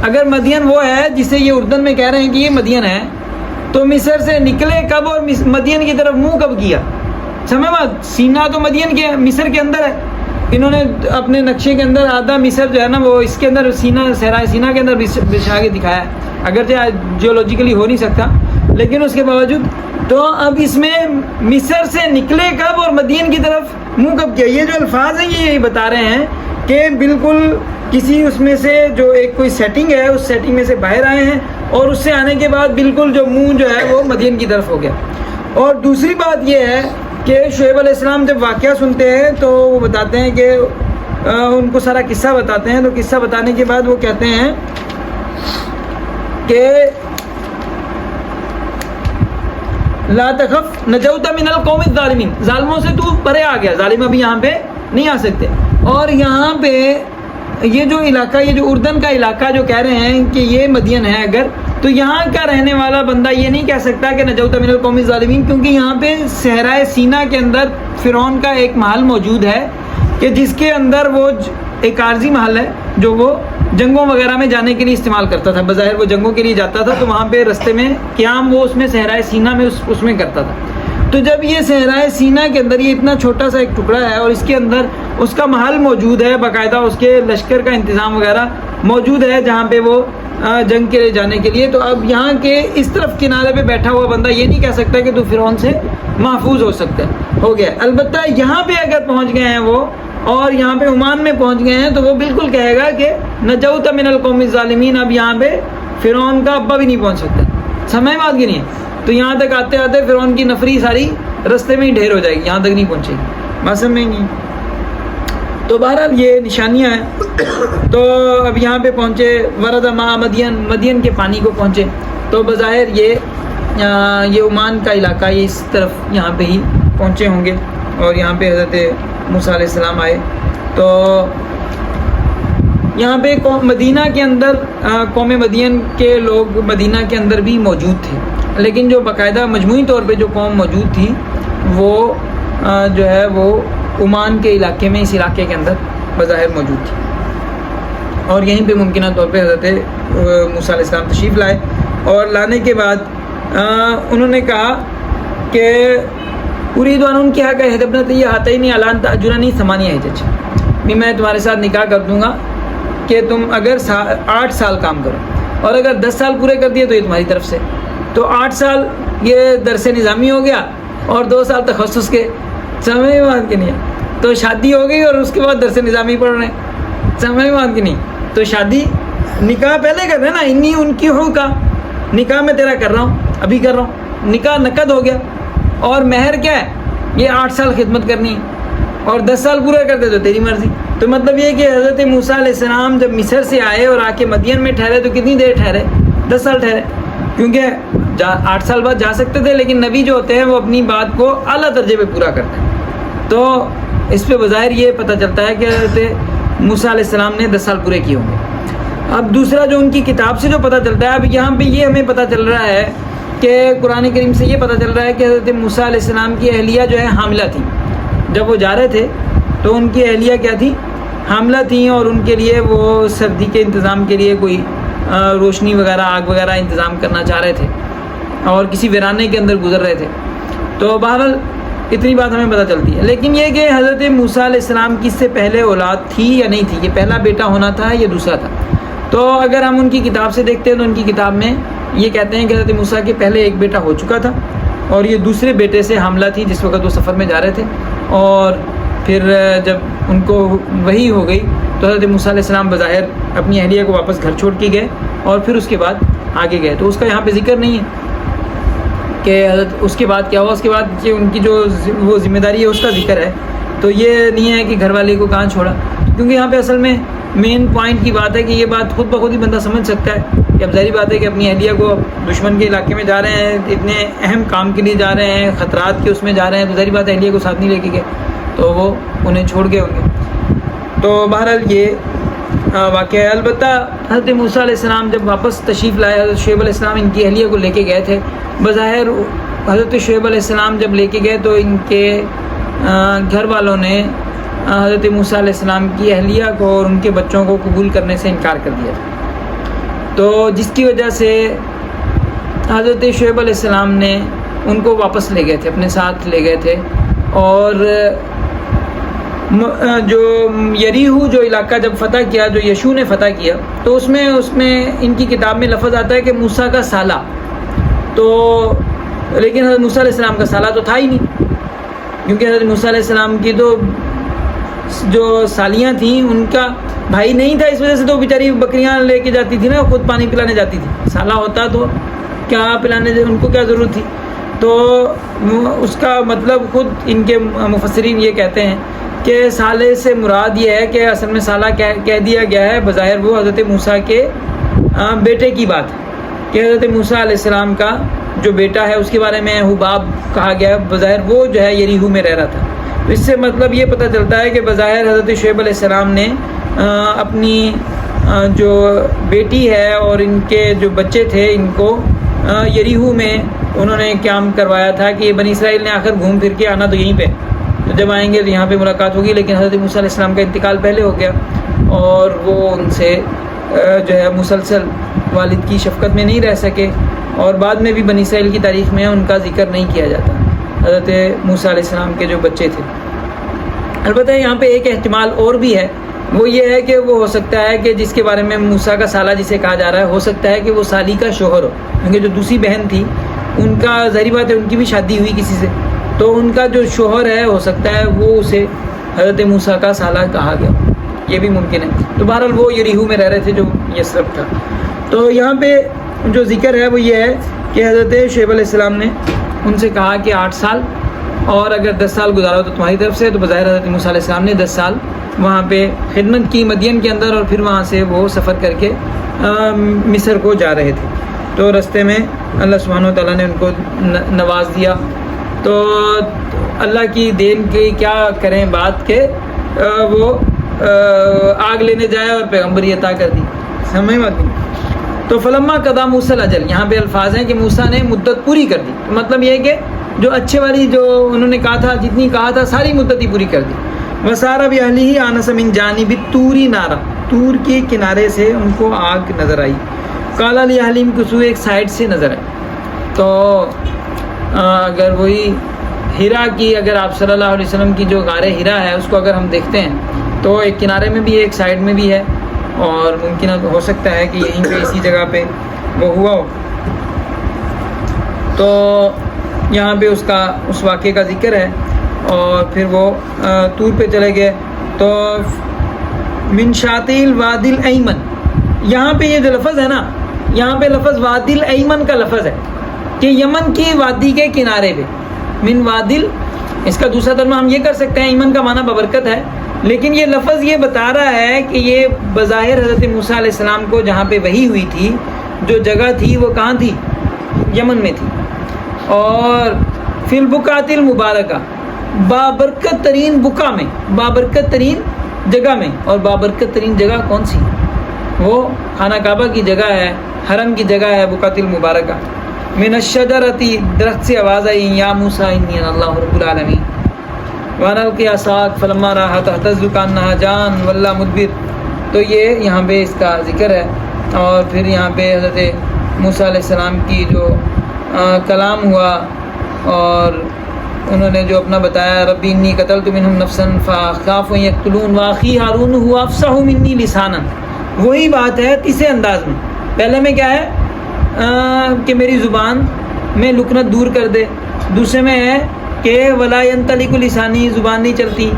اگر مدین وہ ہے جسے یہ اردن میں کہہ رہے ہیں کہ یہ مدین ہے، تو مصر سے نکلے کب اور مدین کی طرف منہ کب کیا؟ سمجھ بات؟ سینا تو مدین کے مصر کے اندر ہے. انہوں نے اپنے نقشے کے اندر آدھا مصر جو ہے نا وہ اس کے اندر سینا، صحرائے سینا کے اندر بچھا کے دکھایا ہے، اگرچہ جیولوجیکلی ہو نہیں سکتا لیکن اس کے باوجود. تو اب اس میں مصر سے نکلے کب اور مدین کی طرف منہ کب کیا؟ یہ جو الفاظ ہیں یہ بتا رہے ہیں کہ بالکل کسی اس میں سے جو ایک کوئی سیٹنگ ہے، اس سیٹنگ میں سے باہر آئے ہیں اور اس سے آنے کے بعد بالکل جو منہ جو ہے وہ مدین کی طرف ہو گیا. اور دوسری بات یہ ہے کہ شعیب علیہ السلام جب واقعہ سنتے ہیں تو وہ بتاتے ہیں کہ ان کو سارا قصہ بتاتے ہیں. تو قصہ بتانے کے بعد وہ کہتے ہیں کہ لا تخف نجوت من القوم الظالمین، ظالموں سے تو پرے آ گیا، ظالم ابھی یہاں پہ نہیں آ سکتے. اور یہاں پہ یہ جو علاقہ، یہ جو اردن کا علاقہ جو کہہ رہے ہیں کہ یہ مدین ہے، اگر تو یہاں کا رہنے والا بندہ یہ نہیں کہہ سکتا کہ نجوت من القوم الظالمین، کیونکہ یہاں پہ صحرائے سینا کے اندر فرعون کا ایک محل موجود ہے کہ جس کے اندر وہ ایک عارضی محل ہے جو وہ جنگوں وغیرہ میں جانے کے لیے استعمال کرتا تھا. بظاہر وہ جنگوں کے لیے جاتا تھا تو وہاں پہ رستے میں قیام وہ اس میں صحرائے سینا میں اس میں کرتا تھا. تو جب یہ صحرائے سینا کے اندر یہ اتنا چھوٹا سا ایک ٹکڑا ہے اور اس کے اندر اس کا محل موجود ہے، باقاعدہ اس کے لشکر کا انتظام وغیرہ موجود ہے جہاں پہ وہ جنگ کے لیے جانے کے لیے. تو اب یہاں کے اس طرف کنارے پہ بیٹھا ہوا بندہ یہ نہیں کہہ سکتا کہ تو فرعون سے محفوظ ہو سکتا ہے، ہو گیا. البتہ یہاں پہ اگر پہنچ گئے ہیں وہ اور یہاں پہ عمان میں پہنچ گئے ہیں تو وہ بالکل کہے گا کہ نجوت من القوم الظالمین، اب یہاں پہ فرعون کا ابا بھی نہیں پہنچ سکتا. سمجھ بات کی نہیں ہے؟ تو یہاں تک آتے آتے فرعون کی نفری ساری رستے میں ہی ڈھیر ہو جائے گی، یہاں تک نہیں پہنچے گی. بات سمجھ نہیں؟ تو بہرحال یہ نشانیاں ہیں. تو اب یہاں پہ پہنچے، ورد ماء مدین، مدین کے پانی کو پہنچے. تو بظاہر یہ عمان کا علاقہ یہ اس طرف یہاں پہ ہی پہنچے ہوں گے اور یہاں پہ حضرت موسیٰ علیہ السلام آئے. تو یہاں پہ مدینہ کے اندر قوم مدین کے لوگ مدینہ کے اندر بھی موجود تھے، لیکن جو باقاعدہ مجموعی طور پہ جو قوم موجود تھی وہ جو ہے وہ عمان کے علاقے میں، اس علاقے کے اندر بظاہر موجود تھی. اور یہیں پہ ممکنہ طور پہ حضرت موسیٰ علیہ السلام تشریف لائے اور لانے کے بعد انہوں نے کہا کہ اريد ان انكح احدى ابنتي هاتين على ان تأجرني 8 حجج، میں تمہارے ساتھ نکاح کر دوں گا کہ تم اگر 8 سال کام کرو، اور اگر 10 سال پورے کر دیے تو یہ تمہاری طرف سے. تو 8 سال یہ درس نظامی ہو گیا اور 2 سال تخصص کے. سمجھ بات کی نہیں ہے؟ تو شادی ہو گئی اور اس کے بعد درس نظامی پڑھ رہے ہیں. سمجھ بات کی نہیں؟ تو شادی نکاح پہلے کر رہے ہیں نا، انی ان کی ہو کا نکاح میں تیرا کر رہا ہوں، ابھی کر رہا ہوں، نکاح نقد ہو گیا. اور مہر کیا ہے؟ یہ 8 سال خدمت کرنی ہے اور 10 سال پورا کر دے تو تیری مرضی. تو مطلب یہ کہ حضرت موسیٰ علیہ السلام جب مصر سے آئے اور آ کے مدین میں ٹھہرے تو کتنی دیر ٹھہرے؟ 10 سال ٹھہرے، کیونکہ 8 سال بعد جا سکتے تھے، لیکن نبی جو ہوتے ہیں وہ اپنی بات کو اعلیٰ درجے پہ پورا کرتے ہیں. تو اس پہ بظاہر یہ پتہ چلتا ہے کہ حضرت موسیٰ علیہ السلام نے 10 سال پورے کیے ہوں گے. اب دوسرا جو ان کی کتاب سے جو پتہ چلتا ہے، اب یہاں پہ یہ ہمیں پتہ چل رہا ہے کہ قرآن کریم سے یہ پتہ چل رہا ہے کہ حضرت موسیٰ علیہ السلام کی اہلیہ جو ہے حاملہ تھیں. جب وہ جا رہے تھے تو ان کی اہلیہ کیا تھی؟ حاملہ تھیں، اور ان کے لیے وہ سردی کے انتظام کے لیے کوئی روشنی وغیرہ، آگ وغیرہ انتظام کرنا چاہ رہے تھے. اور کسی ویرانے کے اندر گزر رہے تھے. تو بہرحال اتنی بات ہمیں پتہ چلتی ہے. لیکن یہ کہ حضرت موسیٰ علیہ السلام کی اس سے پہلے اولاد تھی یا نہیں تھی, یہ پہلا بیٹا ہونا تھا یا دوسرا تھا. تو اگر ہم ان کی کتاب سے دیکھتے ہیں تو ان کی کتاب میں یہ کہتے ہیں کہ حضرت موسیٰ کے پہلے ایک بیٹا ہو چکا تھا اور یہ دوسرے بیٹے سے حاملہ تھی جس وقت وہ سفر میں جا رہے تھے. اور پھر جب ان کو وحی ہو گئی تو حضرت موسیٰ علیہ السلام بظاہر اپنی اہلیہ کو واپس گھر چھوڑ کے گئے اور پھر اس کے بعد آگے گئے. تو اس کا یہاں پہ ذکر نہیں ہے کہ حضرت اس کے بعد کیا ہوا. اس کے بعد کہ ان کی جو وہ ذمہ داری ہے اس کا ذکر ہے. تو یہ نہیں ہے کہ گھر والے کو کہاں چھوڑا, کیونکہ یہاں پہ اصل میں مین پوائنٹ کی بات ہے کہ یہ بات خود بخود ہی بندہ سمجھ سکتا ہے کہ اب ظاہری بات ہے کہ اپنی اہلیہ کو دشمن کے علاقے میں جا رہے ہیں, اتنے اہم کام کے لیے جا رہے ہیں, خطرات کے اس میں جا رہے ہیں, تو ظاہری بات ہے اہلیہ کو ساتھ نہیں لے کے گئے تو وہ انہیں چھوڑ گئے ہوں گے. تو بہرحال یہ واقعہ ہے. البتہ حضرت موسیٰ علیہ السلام جب واپس تشریف لائے, حضرت شعیب علیہ السلام ان کی اہلیہ کو لے کے گئے تھے. بظاہر حضرت شعیب علیہ السلام جب لے کے گئے تو ان کے گھر والوں نے حضرت موسیٰ علیہ السلام کی اہلیہ کو اور ان کے بچوں کو قبول کرنے سے انکار کر دیا تھا. تو جس کی وجہ سے حضرت شعیب علیہ السلام نے ان کو واپس لے گئے تھے, اپنے ساتھ لے گئے تھے. اور جو یریہو جو علاقہ جب فتح کیا, جو یشوع نے فتح کیا, تو اس میں ان کی کتاب میں لفظ آتا ہے کہ موسیٰ کا سالہ. تو لیکن حضرت موسیٰ علیہ السلام کا سالہ تو تھا ہی نہیں, کیونکہ حضرت موسیٰ علیہ السلام کی تو جو سالیاں تھیں ان کا بھائی نہیں تھا, اس وجہ سے تو بیچاری بکریاں لے کے جاتی تھی نا, خود پانی پلانے جاتی تھی. سالہ ہوتا تو کیا پلانے, ان کو کیا ضرورت تھی. تو اس کا مطلب خود ان کے مفسرین یہ کہتے ہیں کہ سالے سے مراد یہ ہے کہ اصل میں سالہ کہہ دیا گیا ہے, بظاہر وہ حضرت موسیٰ کے بیٹے کی بات ہے کہ حضرت موسیٰ علیہ السلام کا جو بیٹا ہے اس کے بارے میں حباب کہا گیا ہے. بظاہر وہ جو ہے یریہو میں رہ رہا تھا. تو اس سے مطلب یہ پتہ چلتا ہے کہ بظاہر حضرت شعیب علیہ السلام نے اپنی جو بیٹی ہے اور ان کے جو بچے تھے ان کو یریہو میں انہوں نے قیام کروایا تھا کہ یہ بنی اسرائیل نے آخر گھوم پھر کے آنا تو یہیں پہ, تو جب آئیں گے تو یہاں پہ ملاقات ہوگی. لیکن حضرت موسیٰ علیہ السلام کا انتقال پہلے ہو گیا اور وہ ان سے جو ہے مسلسل والد کی شفقت میں نہیں رہ سکے, اور بعد میں بھی بنی اسرائیل کی تاریخ میں ان کا ذکر نہیں کیا جاتا, حضرت موسیٰ علیہ السلام کے جو بچے تھے. البتہ یہاں پہ ایک احتمال اور بھی ہے, وہ یہ ہے کہ وہ ہو سکتا ہے کہ جس کے بارے میں موسیٰ کا سالہ جسے کہا جا رہا ہے, ہو سکتا ہے کہ وہ سالی کا شوہر ہو, کیونکہ جو دوسری بہن تھی ان کا ظاہری بات ہے ان کی بھی شادی ہوئی کسی سے, تو ان کا جو شوہر ہے ہو سکتا ہے وہ اسے حضرت موسیٰ کا سالہ کہا گیا, یہ بھی ممکن ہے. تو بہرحال وہ یریہو میں رہ رہے تھے جو یثرب تھا. تو یہاں پہ جو ذکر ہے وہ یہ ہے کہ حضرت شعیب علیہ السلام نے ان سے کہا کہ 8 سال اور اگر 10 سال گزارا ہو تو تمہاری طرف سے. تو بظاہر حضرت موسیٰ علیہ السلام نے 10 سال وہاں پہ خدمت کی مدین کے اندر, اور پھر وہاں سے وہ سفر کر کے مصر کو جا رہے تھے. تو رستے میں اللہ سبحانہ و تعالیٰ نے ان کو نواز دیا. تو اللہ کی دین کی کیا کریں بات کہ وہ آگ لینے جائے اور پیغمبری عطا کر دی, سمجھ میں آتی. تو فلما قضا موسیٰ الاجل, یہاں پہ الفاظ ہیں کہ موسیٰ نے مدت پوری کر دی. تو مطلب یہ ہے کہ جو اچھے والی جو انہوں نے کہا تھا, جتنی کہا تھا ساری مدت ہی پوری کر دی. وسارا بأہلہ آنس من جانب الطور نارا, طور کے کنارے سے ان کو آگ نظر آئی. قال لأہلہم کثوا, ایک سائڈ سے نظر آئی. تو اگر وہی ہیرا کی, اگر آپ صلی اللہ علیہ وسلم کی جو غار ہیرا ہے اس کو اگر ہم دیکھتے ہیں تو ایک کنارے میں بھی ہے, ایک سائڈ میں بھی ہے, اور ممکن ہو سکتا ہے کہ یہیں پہ اسی جگہ پہ وہ ہوا ہو. تو یہاں پہ اس واقعے کا ذکر ہے. اور پھر وہ طور پہ چلے گئے. تو من شاطئ الوادی الایمن, یہاں پہ یہ جو لفظ ہے نا, یہاں پہ لفظ وادی الایمن کا لفظ ہے کہ یمن کی وادی کے کنارے پہ. من وادل, اس کا دوسرا ترجمہ ہم یہ کر سکتے ہیں, ایمن کا معنی ببرکت ہے, لیکن یہ لفظ یہ بتا رہا ہے کہ یہ بظاہر حضرت موسیٰ علیہ السلام کو جہاں پہ وحی ہوئی تھی, جو جگہ تھی وہ کہاں تھی, یمن میں تھی. اور فی البقعۃ المبارکہ, بابرکت ترین بقعہ میں, بابرکت ترین جگہ میں. اور بابرکت ترین جگہ کون سی, وہ خانہ کعبہ کی جگہ ہے, حرم کی جگہ ہے بقعۃ المبارکہ. من الشجرۃ, درخت سے آواز آئی, یا موسیٰ انی انا اللہ رب العالمین. وَأَنَا أُلْقِيَ عَصَاكَ فَلَمَّا رَآهَا تَهْتَزُّ كَأَنَّهَا جَانٌّ وَلَّىٰ مُدْبِرٌ. تو یہ یہاں پہ اس کا ذکر ہے. اور پھر یہاں پہ حضرت موسیٰ علیہ السلام کی جو کلام ہوا اور انہوں نے جو اپنا بتایا ربی انی قتلت منہم نفسا فاخاف ان یقتلون واخی ہارون هو افصح منی لسانا، وہی بات ہے تیسرے انداز میں۔ پہلے میں کیا ہے کہ میری زبان میں لکنت دور کر دے، دوسرے میں ہے کہ ولا ینطلق لسانی، زبان نہیں چلتی،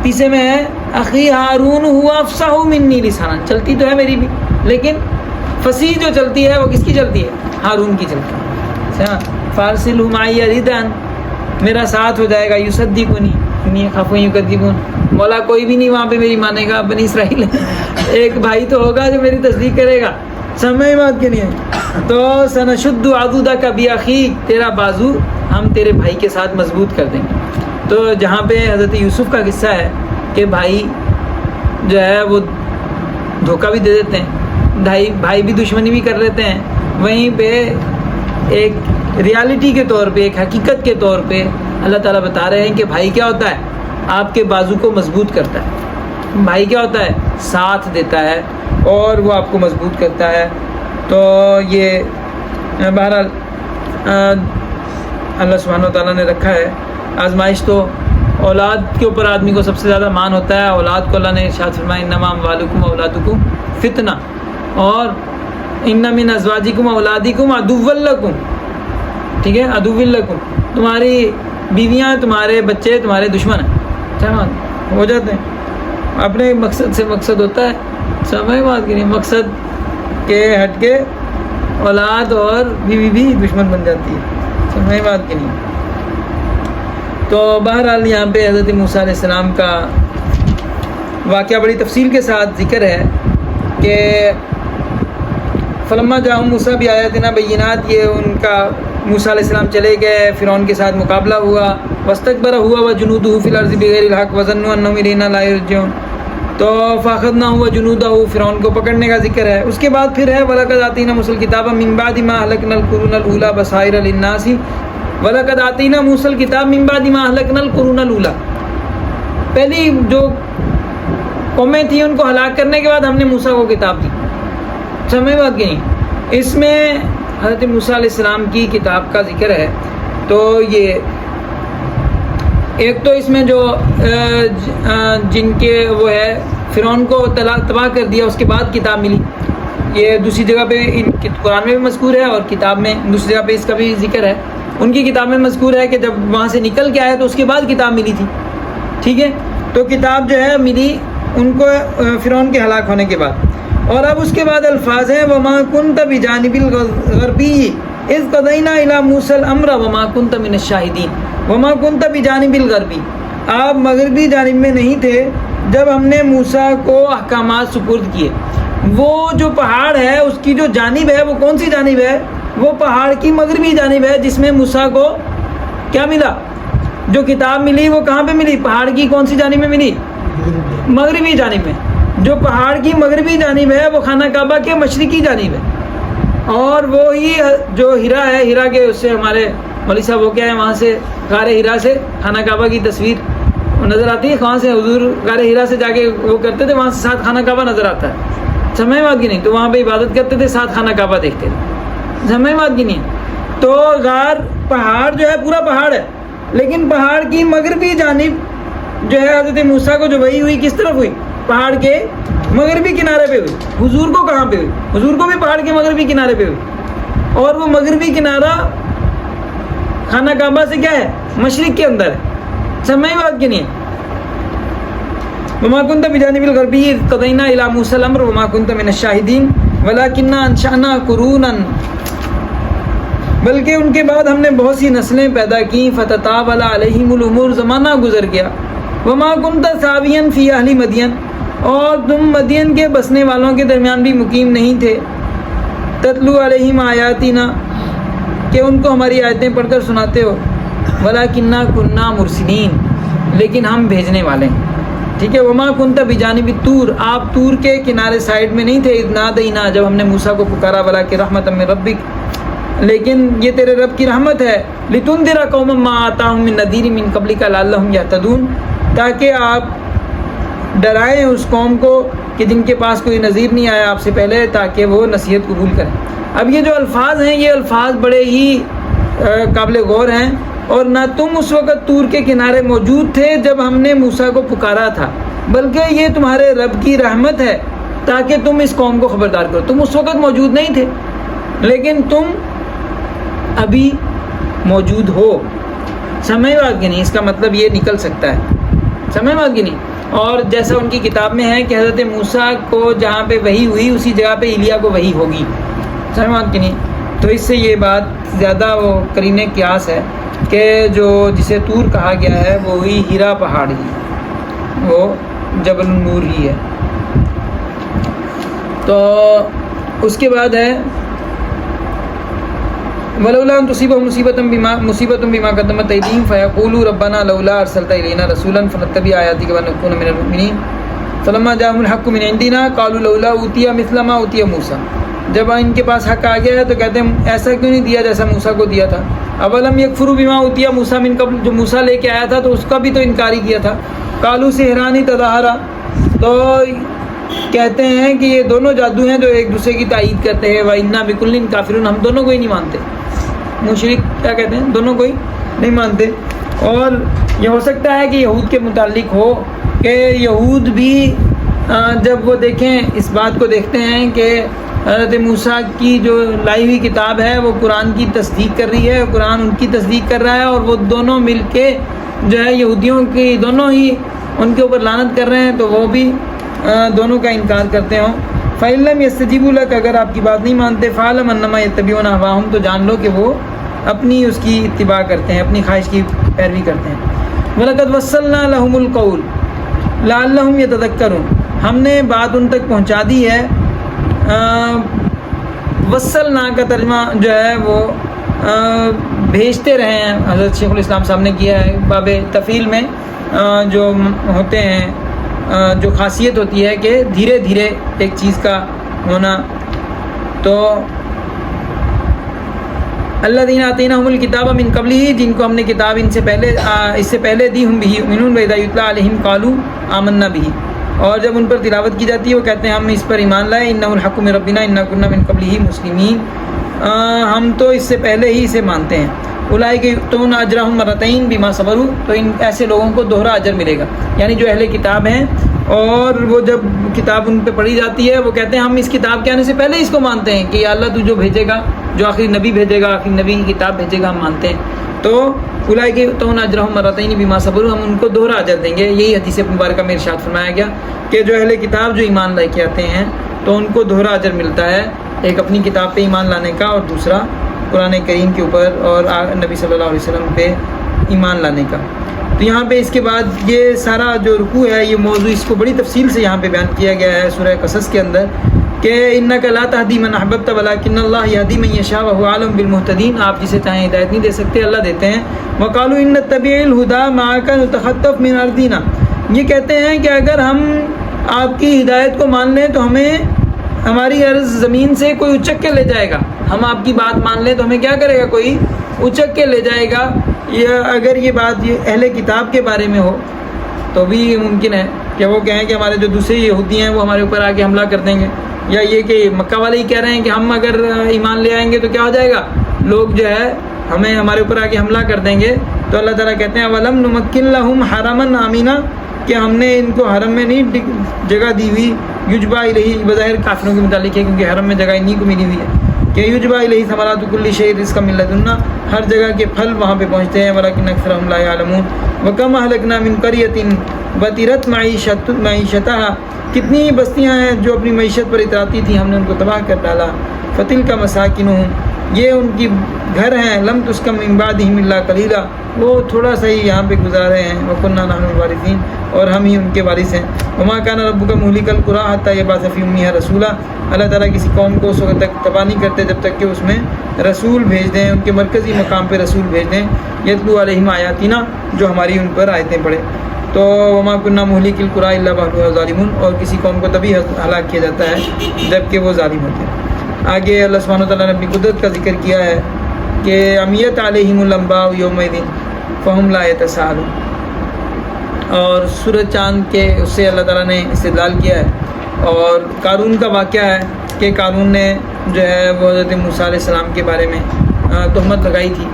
تیسرے میں ہے اخی ہارون هو افصح منی لسانا، چلتی تو ہے میری بھی لیکن فصیح جو چلتی ہے وہ کس کی چلتی ہے؟ ہارون کی چلتی ہے۔ اچھا فارسلہ معی ردءا، میرا ساتھ ہو جائے گا، یصدقنی انی اخاف ان یکذبون، مولا کوئی بھی نہیں وہاں پہ میری مانے گا، بنی اسرائیل ایک بھائی تو ہوگا جو میری تصدیق کرے گا، سمجھ بات کے نہیں ہے۔ تو سنشد عضدک باخیک، تیرا بازو ہم تیرے بھائی کے ساتھ مضبوط کر دیں گے۔ تو جہاں پہ حضرت یوسف کا قصہ ہے کہ بھائی جو ہے وہ دھوکہ بھی دے دیتے ہیں، بھائی بھی دشمنی بھی کر لیتے ہیں، وہیں پہ ایک ریالٹی کے طور پہ، ایک حقیقت کے طور پہ اللہ تعالیٰ بتا رہے ہیں کہ بھائی کیا ہوتا ہے؟ آپ کے بازو کو مضبوط کرتا ہے، بھائی کیا ہوتا ہے؟ ساتھ دیتا ہے اور وہ آپ کو مضبوط کرتا ہے۔ تو یہ بہرحال اللہ سبحانہ وتعالیٰ نے رکھا ہے آزمائش، تو اولاد کے اوپر آدمی کو سب سے زیادہ مان ہوتا ہے۔ اولاد کو اللہ نے ارشاد فرمایا انما اموالکم واولادکم فتنہ، اور ان من ازواجکم اولادکم عدو لکم، ٹھیک ہے، عدو لکم، تمہاری بیویاں تمہارے بچے تمہارے دشمن ہیں، کیا ہو جاتے ہیں؟ اپنے مقصد سے مقصد ہوتا ہے، سمجھ بات کی نہیں، مقصد کے ہٹ کے اولاد اور بیوی بھی دشمن بن جاتی ہے، سمجھ بات کی نہیں۔ تو بہرحال یہاں پہ حضرت موسیٰ علیہ السلام کا واقعہ بڑی تفصیل کے ساتھ ذکر ہے کہ فلما جاءہم موسیٰ بآیاتنا بینات، یہ ان کا موسیٰ علیہ السلام چلے گئے، فرعون کے ساتھ مقابلہ ہوا، واستکبر ہوا وجنودہ فی الارض بغیر الحق وظنوا انہم الینا لا یرجعون، تو فاخذناہ وجنودہ، فرعون کو پکڑنے کا ذکر ہے۔ اس کے بعد پھر ہے وَلَقَدْ آتَيْنَا مُوسَى الْكِتَابَ مِن بَعْدِ مَا أَهْلَكْنَا الْقُرُونَ الْأُولَىٰ بَصَائِرَ لِلنَّاسِ وَلَقَدْ آتَيْنَا مُوسَى الْكِتَابَ مِن بَعْدِ مَا أَهْلَكْنَا الْقُرُونَ الْأُولَىٰ، پہلی جو قومیں تھیں ان کو ہلاک کرنے کے بعد ہم نے موسیٰ کو کتاب دی، سمجھ بات کی نہیں۔ اس میں حضرت موسیٰ علیہ السلام کی کتاب کا ذکر ہے، تو یہ ایک تو اس میں جو جن کے وہ ہے فرعون کو تباہ کر دیا، اس کے بعد کتاب ملی، یہ دوسری جگہ پہ قرآن میں بھی مذکور ہے اور کتاب میں دوسری جگہ پہ اس کا بھی ذکر ہے۔ ان کی کتاب میں مذکور ہے کہ جب وہاں سے نکل کے آئے تو اس کے بعد کتاب ملی تھی، ٹھیک ہے، تو کتاب جو ہے ملی ان کو فرعون کے ہلاک ہونے کے بعد۔ اور اب اس کے بعد الفاظ ہیں وما كنت بجانب الغربی اذ قضینا الی موسیٰ الامر وما كنت من الشاہدین، وما كنت بجانب الغربی، آپ مغربی جانب میں نہیں تھے جب ہم نے موسیٰ کو احکامات سپرد کیے۔ وہ جو پہاڑ ہے اس کی جو جانب ہے وہ کون سی جانب ہے؟ وہ پہاڑ کی مغربی جانب ہے، جس میں موسیٰ کو کیا ملا؟ جو کتاب ملی وہ کہاں پہ ملی؟ پہاڑ کی کون سی جانب میں ملی؟ مغربی جانب میں۔ جو پہاڑ کی مغربی جانب ہے وہ خانہ کعبہ کے مشرقی جانب ہے، اور وہی جو ہیرا ہے، ہیرا کے اس سے ہمارے مولوی صاحب وہ کیا ہے، وہاں سے غار ہیرا سے خانہ کعبہ کی تصویر نظر آتی ہے، وہاں سے حضور غار ہیرا سے جا کے وہ کرتے تھے، وہاں سے ساتھ خانہ کعبہ نظر آتا ہے، سمجھ بات کی نہیں، تو وہاں پہ عبادت کرتے تھے، ساتھ خانہ کعبہ دیکھتے تھے، سمجھ بات کی نہیں۔ تو غار پہاڑ جو ہے پورا پہاڑ ہے، لیکن پہاڑ کی مغربی جانب جو ہے حضرت موسیٰ کو جو وحی ہوئی کس طرف ہوئی؟ پہاڑ کے مغربی کنارے پہ ہوئی۔ حضور کو کہاں پہ ہوئی؟ حضور کو بھی پہاڑ کے مغربی کنارے پہ ہوئی، اور وہ مغربی کنارہ خانہ کعبہ سے کیا ہے؟ مشرق کے اندر ہے، سمجھ بات کی نہیں۔ وما كنت بجانب الغربی اذ قضینا الی موسیٰ الامر وما كنت من الشاہدین ولکننا انشأنا قرونا، بلکہ ان کے بعد ہم نے بہت سی نسلیں پیدا کی، فتطاول علیہم الامور، زمانہ گزر گیا، وما كنت ثاویا فی اہل مدین، اور تم مدین کے بسنے والوں کے درمیان بھی مقیم نہیں تھے، تتلو علیہم آیاتنا، کہ ان کو ہماری آیتیں پڑھ کر سناتے ہو، ولکننا کننا مرسلین، لیکن ہم بھیجنے والے ہیں، ٹھیک ہے، وما كنت بجانب الطور، آپ طور کے کنارے سائڈ میں نہیں تھے، اذ نادینا، جب ہم نے موسیٰ کو پکارا، ولکن رحمۃ من ربک، لیکن یہ تیرے رب کی رحمت ہے، لتنذر قوما ما آتاہم من نذیر من قبلک لعلہم یہتدون، تاکہ آپ ڈرائیں اس قوم کو کہ جن کے پاس کوئی نذیر نہیں آیا آپ سے پہلے، تاکہ وہ نصیحت قبول کریں۔ اب یہ جو الفاظ ہیں یہ الفاظ بڑے ہی قابل غور ہیں، اور نہ تم اس وقت طور کے کنارے موجود تھے جب ہم نے موسیٰ کو پکارا تھا، بلکہ یہ تمہارے رب کی رحمت ہے تاکہ تم اس قوم کو خبردار کرو۔ تم اس وقت موجود نہیں تھے لیکن تم ابھی موجود ہو۔ سمجھ بات کی نہیں، اس کا مطلب یہ نکل سکتا ہے، سمجھ بات کی نہیں۔ اور جیسا ان کی کتاب میں ہے کہ حضرت موسیٰ کو جہاں پہ وحی ہوئی اسی جگہ پہ ایلیا کو وحی ہوگی، سمجھ بات کی نہیں۔ تو اس سے یہ بات زیادہ وہ قرین قیاس ہے کہ جو جسے طور کہا گیا ہے وہی ہیرا پہاڑ ہی، وہ جبل النور ہی ہے۔ تو اس کے بعد ہے ولولا ان تصیبهم مصیبۃ بما قدمت ایدیہم فیقولوا ربنا لولا ارسلت الینا رسولا فنتبع آیاتک ونکون من المؤمنین فلما جاءهم الحق من عندنا قالوا لولا اوتی مثل ما اوتی موسیٰ۔ جب ان کے پاس حق آ گیا ہے تو کہتے ہیں ایسا کیوں نہیں دیا جیسا موسیٰ کو دیا تھا۔ اولم یکفروا بما اوتی موسیٰ من قبل، جو موسیٰ لے کے آیا تھا تو اس کا بھی تو انکار ہی کیا تھا۔ قالوا سحران تظاہرا، تو کہتے ہیں کہ یہ دونوں جادو ہیں جو ایک دوسرے کی تائید کرتے ہیں۔ وَإِنَّا بِكُلٍّ كَافِرُونَ، ہم دونوں کو ہی نہیں مانتے۔ مشرک کیا کہتے ہیں؟ دونوں کو ہی نہیں مانتے۔ اور یہ ہو سکتا ہے کہ یہود کے متعلق ہو کہ یہود بھی جب وہ دیکھیں اس بات کو دیکھتے ہیں کہ حضرت موسیٰ کی جو لائی ہوئی کتاب ہے وہ قرآن کی تصدیق کر رہی ہے، قرآن ان کی تصدیق کر رہا ہے، اور وہ دونوں مل کے جو ہے یہودیوں کی دونوں ہی ان کے اوپر لعنت کر رہے ہیں، تو وہ بھی دونوں کا انکار کرتے ہوں۔ فَإِن لَّمْ يَسْتَجِيبُوا لَكَ، اگر آپ کی بات نہیں مانتے، فَاعْلَمْ أَنَّمَا يَتَّبِعُونَ أَهْوَاءَهُمْ، تو جان لو کہ وہ اپنی اس کی اتباع کرتے ہیں، اپنی خواہش کی پیروی کرتے ہیں۔ وَلَقَدْ وَصَّلْنَا لَهُمُ الْقَوْلَ لَعَلَّهُمْ يَتَذَكَّرُونَ، ہم نے بات ان تک پہنچا دی ہے۔ وصلنا کا ترجمہ جو ہے وہ بھیجتے رہے ہیں، حضرت شیخ الاسلام صاحب نے کیا ہے باب تفعیل میں، جو ہوتے ہیں جو خاصیت ہوتی ہے کہ دھیرے دھیرے ایک چیز کا ہونا۔ تو الذین آتیناہم الکتاب من قبلہ، جن کو ہم نے کتاب اس سے پہلے دی، ہم بہ یؤمنون واذا یتلی علیہم قالوا آمنا بہ، اور جب ان پر تلاوت کی جاتی ہے وہ کہتے ہیں ہم اس پر ایمان لائے۔ انہ الحق من ربنا انا کنا من قبلہ مسلمین، ہم تو اس سے پہلے ہی اسے مانتے ہیں۔ اولئک یؤتون اجرہم مرتین بما صبروا، تو ان ایسے لوگوں کو دوہرا اجر ملے گا، یعنی جو اہل کتاب ہیں اور وہ جب کتاب ان پہ پڑھی جاتی ہے وہ کہتے ہیں ہم اس کتاب کے آنے سے پہلے اس کو مانتے ہیں کہ یا اللہ تو جو بھیجے گا، جو آخری نبی بھیجے گا، آخری نبی کی کتاب بھیجے گا، ہم مانتے ہیں۔ تو اولئک یؤتون اجرہم مرتین بما صبروا، ہم ان کو دوہرا اجر دیں گے۔ یہی حدیث مبارکہ میں ارشاد فرمایا گیا کہ جو اہل کتاب جو ایمان لے کے آتے ہیں تو ان کو دوہرا اجر ملتا ہے، ایک اپنی کتاب پہ ایمان لانے کا اور دوسرا قرآن کریم کے اوپر اور نبی صلی اللہ علیہ وسلم پہ ایمان لانے کا۔ تو یہاں پہ اس کے بعد یہ سارا جو رکوع ہے یہ موضوع اس کو بڑی تفصیل سے یہاں پہ بیان کیا گیا ہے سورہ قصص کے اندر کہ انک لا تہدی من احببت ولکن اللہ یہدی من یشاء وہو اعلم بالمہتدین، آپ جسے چاہیں ہدایت نہیں دے سکتے، اللہ دیتے ہیں۔ وقالوا ان نتبع الہدی معک نتخطف من ارضنا، یہ کہتے ہیں کہ اگر ہم آپ کی ہدایت کو مان لیں تو ہمیں ہماری ارض زمین سے کوئی اچک کے لے جائے گا، ہم آپ کی بات مان لیں تو ہمیں کیا کرے گا، کوئی اچک کے لے جائے گا۔ اگر یہ بات یہ اہل کتاب کے بارے میں ہو تو بھی ممکن ہے کہ وہ کہیں کہ ہمارے جو دوسرے یہودی ہیں وہ ہمارے اوپر آ کے حملہ کر دیں گے، یا یہ کہ مکہ والے ہی کہہ رہے ہیں کہ ہم اگر ایمان لے آئیں گے تو کیا ہو جائے گا، لوگ جو ہے ہمیں ہمارے اوپر آ کے حملہ کر دیں گے۔ تو اللہ تعالیٰ کہتے ہیں وَلَمْ نُمَكِّن لَهُمْ حَرَمًا آمِنًا، کہ ہم نے ان کو حرم میں نہیں جگہ دی ہوئی، یجبا الیہ، بظاہر کافروں کے متعلق ہے کیونکہ حرم میں جگہ انہیں کو ملی ہوئی ہے کہ یجبا الیہ ثمرات کل شیء رزقا من لدنا، ہر جگہ کے پھل وہاں پہ پہنچتے ہیں۔ ولکن اکثرهم لا يعلمون وکم اہلکنا من قریۃ بطرت معیشتها، کتنی بستیاں ہیں جو اپنی معیشت پر اتراتی تھیں، ہم نے ان کو تباہ کر ڈالا۔ فتلک مساکنهم، یہ ان کی گھر ہیں، لم تسکن من بعدہم الا قلیلا، وہ تھوڑا سا ہی یہاں پہ گزارے ہیں۔ وکنا نحن الوارثین، اور ہم ہی ان کے وارث ہیں۔ وما کان ربک مہلک القری حتی یبعث فی امها رسولا، اللہ تعالیٰ کسی قوم کو اس وقت تک تباہ نہیں کرتے جب تک کہ اس میں رسول بھیج دیں، ان کے مرکزی مقام پہ رسول بھیج دیں، یتلو علیہم آیاتنا، جو ہماری ان پر آیتیں پڑھے۔ تو وما کنا مہلک القری الا واہلها ظالمون، اور کسی قوم کو تبھی ہلاک کیا جاتا ہے جب کہ وہ ظالم ہوتے ہیں۔ آگے اللہ سبحانہ وتعالیٰ نے اپنی قدرت کا ذکر کیا ہے کہ امیت علیہم الانباء یومئذ فہم لا یتساءلون، اور سورج چاند کے اس سے اللہ تعالیٰ نے استدلال کیا ہے۔ اور قارون کا واقعہ ہے کہ قارون نے جو ہے وہ حضرت موسیٰ علیہ السلام کے بارے میں تہمت لگائی تھی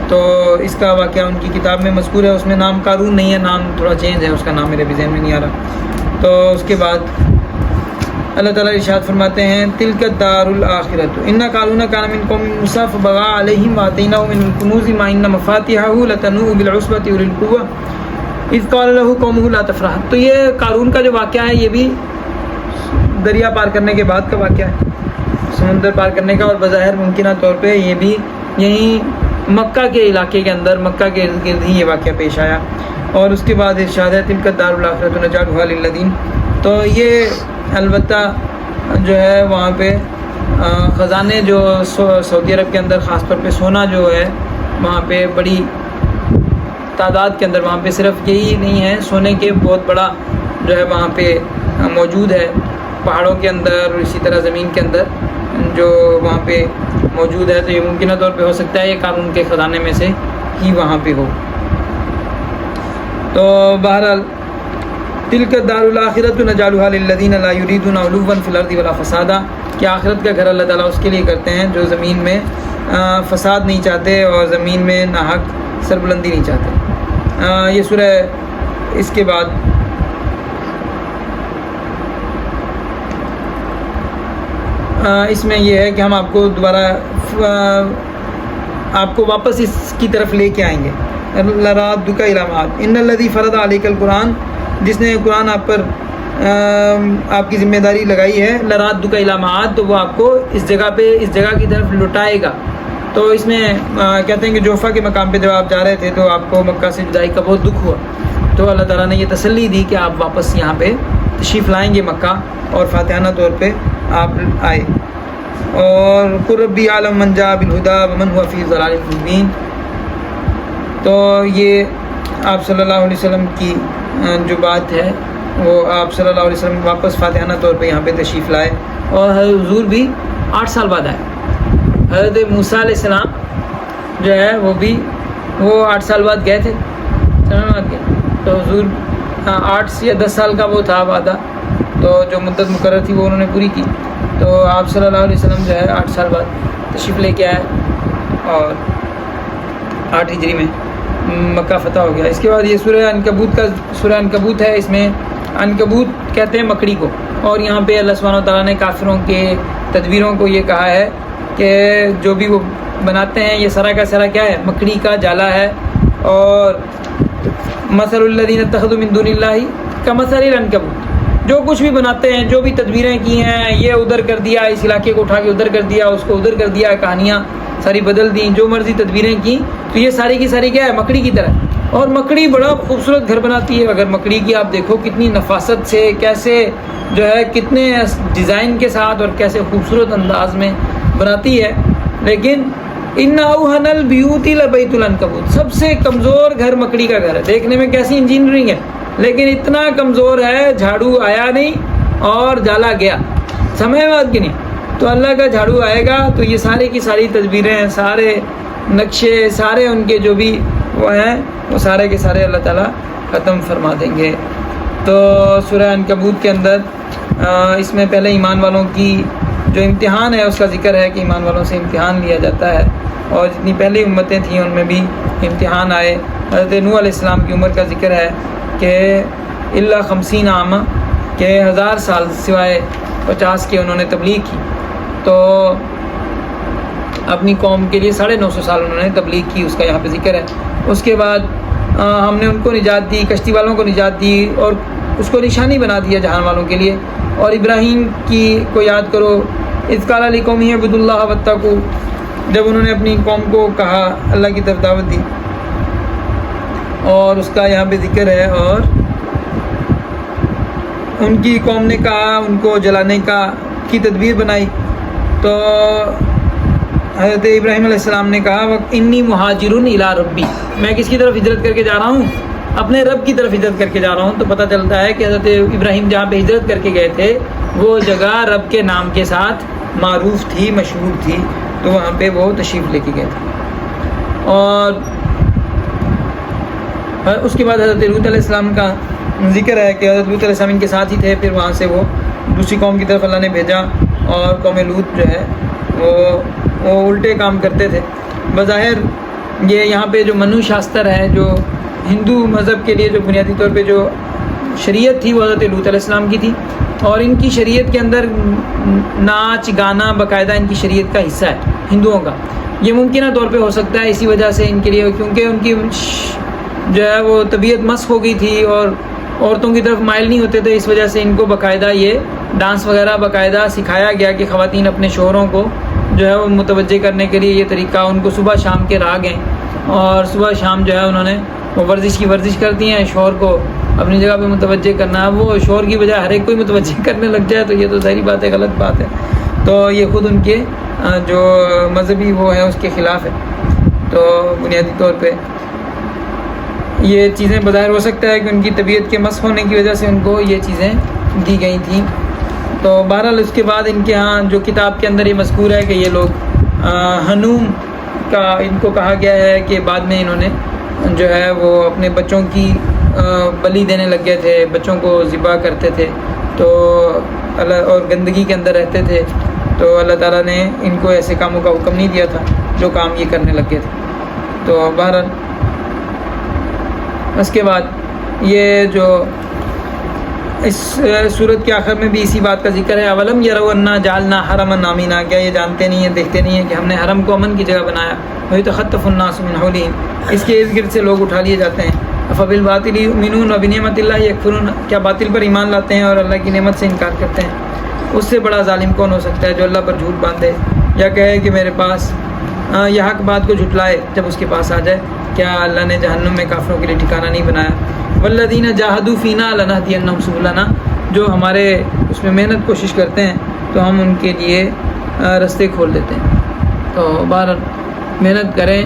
تو اس کا واقعہ ان کی کتاب میں مذکور ہے. اس میں نام قارون نہیں ہے, نام تھوڑا چینج ہے اس کا نام, میرے بھی ذہن میں نہیں آ رہا. تو اس کے بعد اللہ تعالیٰ ارشاد فرماتے ہیں تلک الدار الآخرۃ ان قارون کان من قوم موسیٰ فبغى علیہم وآتیناہ من الکنوز ما ان مفاتحہ لتنوء بالعصبۃ اولي القوة اذ قال له قومه لا تفرح. تو یہ قارون کا جو واقعہ ہے یہ بھی دریا پار کرنے کے بعد کا واقعہ ہے, سمندر پار کرنے کا, اور بظاہر ممکنہ طور پہ یہ بھی یہیں مکہ کے علاقے کے اندر, مکہ کے ارد گرد ہی یہ واقعہ پیش آیا. اور اس کے بعد ارشاد ہے تلک الدار الآخرۃ نجعلها للذین. تو یہ البتہ جو ہے وہاں پہ خزانے جو سعودی عرب کے اندر خاص طور پہ سونا جو ہے وہاں پہ بڑی تعداد کے اندر, وہاں پہ صرف یہی نہیں ہے, سونے کے بہت بڑا جو ہے وہاں پہ موجود ہے پہاڑوں کے اندر, اور اسی طرح زمین کے اندر جو وہاں پہ موجود ہے. تو یہ ممکنہ طور پہ ہو سکتا ہے یہ قارون کے خزانے میں سے ہی وہاں پہ ہو. تو بہرحال تلک الدار الآخرۃ نجعلها للذین لا یریدون علوا فی الارض ولا فسادا, کہ آخرت کا گھر اللہ تعالیٰ اس کے لیے کرتے ہیں جو زمین میں فساد نہیں چاہتے اور زمین میں ناحق سربلندی نہیں چاہتے. یہ سورہ, اس کے بعد اس میں یہ ہے کہ ہم آپ کو دوبارہ آپ کو واپس اس کی طرف لے کے آئیں گے. لرادک الی معاد ان الذی فرض علیک القرآن, جس نے قرآن آپ پر آپ کی ذمہ داری لگائی ہے, لرادک الی معاد, تو وہ آپ کو اس جگہ پہ, اس جگہ کی طرف لٹائے گا. تو اس میں کہتے ہیں کہ جوفہ کے مقام پہ جب آپ جا رہے تھے تو آپ کو مکہ سے جدائی کا بہت دکھ ہوا, تو اللہ تعالیٰ نے یہ تسلی دی کہ آپ واپس یہاں پہ تشریف لائیں گے مکہ, اور فاتحانہ طور پہ آپ آئے. اور قل ربی اعلم من جاء بالہدی ومن هو فی ضلال مبین. تو یہ آپ صلی اللہ علیہ وسلم کی جو بات ہے وہ آپ صلی اللہ علیہ وسلم واپس فاتحانہ طور پہ یہاں پہ تشریف لائے, اور حضور بھی 8 سال بعد آئے. حضرت موسیٰ علیہ السلام جو ہے وہ بھی 8 سال بعد گئے تھے, تو حضور 8 یا 10 سال کا وہ تھا وعدہ, تو جو مدت مقرر تھی وہ انہوں نے پوری کی. تو آپ صلی اللہ علیہ وسلم جو ہے 8 سال بعد تشریف لے کے آئے, اور 8 ہجری میں مکہ فتح ہو گیا. اس کے بعد یہ سورہ عنکبوت کا سورہ عنکبوت ہے. اس میں عنکبوت کہتے ہیں مکڑی کو, اور یہاں پہ اللہ سبحانہ و تعالیٰ نے کافروں کے تدبیروں کو یہ کہا ہے کہ جو بھی وہ بناتے ہیں یہ سارا کا سارا کیا ہے, مکڑی کا جالا ہے. اور مثل الذین اتخذوا من دون اللہ کمثل العنکبوت, جو کچھ بھی بناتے ہیں, جو بھی تدبیریں کی ہیں, یہ ادھر کر دیا, اس علاقے کو اٹھا کے ادھر کر دیا, اس کو ادھر کر دیا, کہانیاں ساری بدل دیں, جو مرضی تدبیریں کی, تو یہ ساری کی ساری کیا ہے, مکڑی کی طرح. اور مکڑی بڑا خوبصورت گھر بناتی ہے. اگر مکڑی کی آپ دیکھو کتنی نفاست سے, کیسے جو ہے کتنے ڈیزائن کے ساتھ اور کیسے خوبصورت انداز میں بناتی ہے. لیکن ان اوہن البیوت لبیت العنکبوت, سب سے کمزور گھر مکڑی کا گھر ہے. دیکھنے میں کیسی انجینئرنگ ہے, لیکن اتنا کمزور ہے, جھاڑو آیا نہیں اور جالا گیا, سمجھ بات کی نہیں. تو اللہ کا جھاڑو آئے گا تو یہ سارے کی ساری تدبیریں, سارے نقشے, سارے ان کے جو بھی وہ ہیں, وہ سارے کے سارے اللہ تعالیٰ ختم فرما دیں گے. تو سورہ عنکبوت کے اندر اس میں پہلے ایمان والوں کی جو امتحان ہے اس کا ذکر ہے کہ ایمان والوں سے امتحان لیا جاتا ہے, اور جتنی پہلی امتیں تھیں ان میں بھی امتحان آئے. حضرت نوح علیہ السلام کی عمر کا ذکر ہے کہ الا 50 عام, کہ 1000 سال سوائے 50 کے انہوں نے تبلیغ کی. تو اپنی قوم کے لیے 950 سال انہوں نے تبلیغ کی, اس کا یہاں پہ ذکر ہے. اس کے بعد ہم نے ان کو نجات دی, کشتی والوں کو نجات دی, اور اس کو نشانی بنا دیا جہان والوں کے لیے. اور ابراہیم کی کو یاد کرو, اذ قال لقومہ اعبدوا اللہ واتقوا, جب انہوں نے اپنی قوم کو کہا, اللہ کی طرف دعوت دی, اور اس کا یہاں پہ ذکر ہے. اور ان کی قوم نے کہا, ان کو جلانے کی تدبیر بنائی. تو حضرت ابراہیم علیہ السلام نے کہا انی مہاجرون الی ربی, میں کس کی طرف ہجرت کر کے جا رہا ہوں, اپنے رب کی طرف ہجرت کر کے جا رہا ہوں. تو پتہ چلتا ہے کہ حضرت ابراہیم جہاں پہ ہجرت کر کے گئے تھے وہ جگہ رب کے نام کے ساتھ معروف تھی, مشہور تھی, تو وہاں پہ وہ تشریف لے کے گئے تھے. اور اس کے بعد حضرت لوط علیہ السلام کا ذکر ہے کہ حضرت لوط علیہ السلام ان کے ساتھ ہی تھے, پھر وہاں سے وہ دوسری قوم کی طرف اللہ نے بھیجا, اور قوم لوط جو ہے وہ الٹے کام کرتے تھے. بظاہر یہ یہاں پہ جو منو شاستر ہے، جو ہندو مذہب کے لیے جو بنیادی طور پہ جو شریعت تھی وہ حضرت لوط علیہ السلام کی تھی، اور ان کی شریعت کے اندر ناچ گانا باقاعدہ ان کی شریعت کا حصہ ہے ہندوؤں کا۔ یہ ممکنہ طور پہ ہو سکتا ہے اسی وجہ سے ان کے لیے، کیونکہ ان کی جو ہے وہ طبیعت مسخ ہو گئی تھی اور عورتوں کی طرف مائل نہیں ہوتے تھے، اس وجہ سے ان کو باقاعدہ یہ ڈانس وغیرہ باقاعدہ سکھایا گیا کہ خواتین اپنے شوہروں کو جو ہے وہ متوجہ کرنے کے لیے یہ طریقہ، ان کو صبح شام کے راگ ہیں، اور صبح شام جو ہے انہوں نے وہ ورزش کرتی ہیں شوہر کو اپنی جگہ پہ متوجہ کرنا۔ اب وہ شوہر کی بجائے ہر ایک کوئی متوجہ کرنے لگ جائے تو یہ تو ظاہری بات ہے، غلط بات ہے، تو یہ خود ان کے جو مذہبی وہ ہے اس کے خلاف ہے۔ تو بنیادی طور پہ یہ چیزیں بظاہر ہو سکتا ہے کہ ان کی طبیعت کے مسخ ہونے کی وجہ سے ان کو یہ چیزیں دی گئی تھیں۔ تو بہرحال اس کے بعد ان کے ہاں جو کتاب کے اندر یہ مذکور ہے کہ یہ لوگ ہنوم کا ان کو کہا گیا ہے کہ بعد میں انہوں نے جو ہے وہ اپنے بچوں کی بلی دینے لگ گئے تھے، بچوں کو ذبح کرتے تھے، تو اللہ اور گندگی کے اندر رہتے تھے، تو اللہ تعالیٰ نے ان کو ایسے کاموں کا حکم نہیں دیا تھا جو کام یہ کرنے لگ گئے تھے۔ تو بہرحال اس کے بعد یہ جو اس صورت کے آخر میں بھی اسی بات کا ذکر ہے، اولم یروا انا جعلنا حرما آمنا، کیا یہ جانتے نہیں ہیں، دیکھتے نہیں ہیں کہ ہم نے حرم کو امن کی جگہ بنایا، ویتخطف الناس من حولہم، اس کے ارد گرد سے لوگ اٹھا لیے جاتے ہیں، افبالباطل یؤمنون وبنعمت اللہ یکفرون، کیا باطل پر ایمان لاتے ہیں اور اللہ کی نعمت سے انکار کرتے ہیں۔ اس سے بڑا ظالم کون ہو سکتا ہے جو اللہ پر جھوٹ باندھے یا کہے کہ میرے پاس یہ حق بات کو جھٹلائے جب اس کے پاس آ جائے۔ کیا اللہ نے جہنم میں کافروں کے لیے ٹھکانہ نہیں بنایا؟ والذین جاہدوا فینا لنہدینہم سبلنا، جو ہمارے اس میں محنت کوشش کرتے ہیں تو ہم ان کے لیے رستے کھول دیتے ہیں۔ تو بہرحال محنت کریں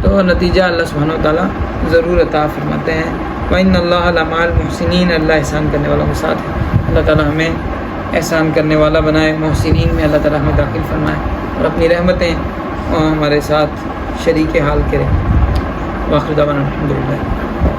تو نتیجہ اللہ سبحانہ وتعالیٰ ضرور عطا فرماتے ہیں۔ وَإِنَّ اللَّهَ لَمَعَ الْمُحْسِنِينَ، اللہ احسان کرنے والوں کے ساتھ ہے۔ اللہ تعالیٰ ہمیں احسان کرنے والا بنائے، محسنین میں اللہ تعالیٰ ہمیں داخل فرمائے اور اپنی رحمتیں ہمارے ساتھ شریک حال کرے۔ وآخر دعوانا الحمدللہ۔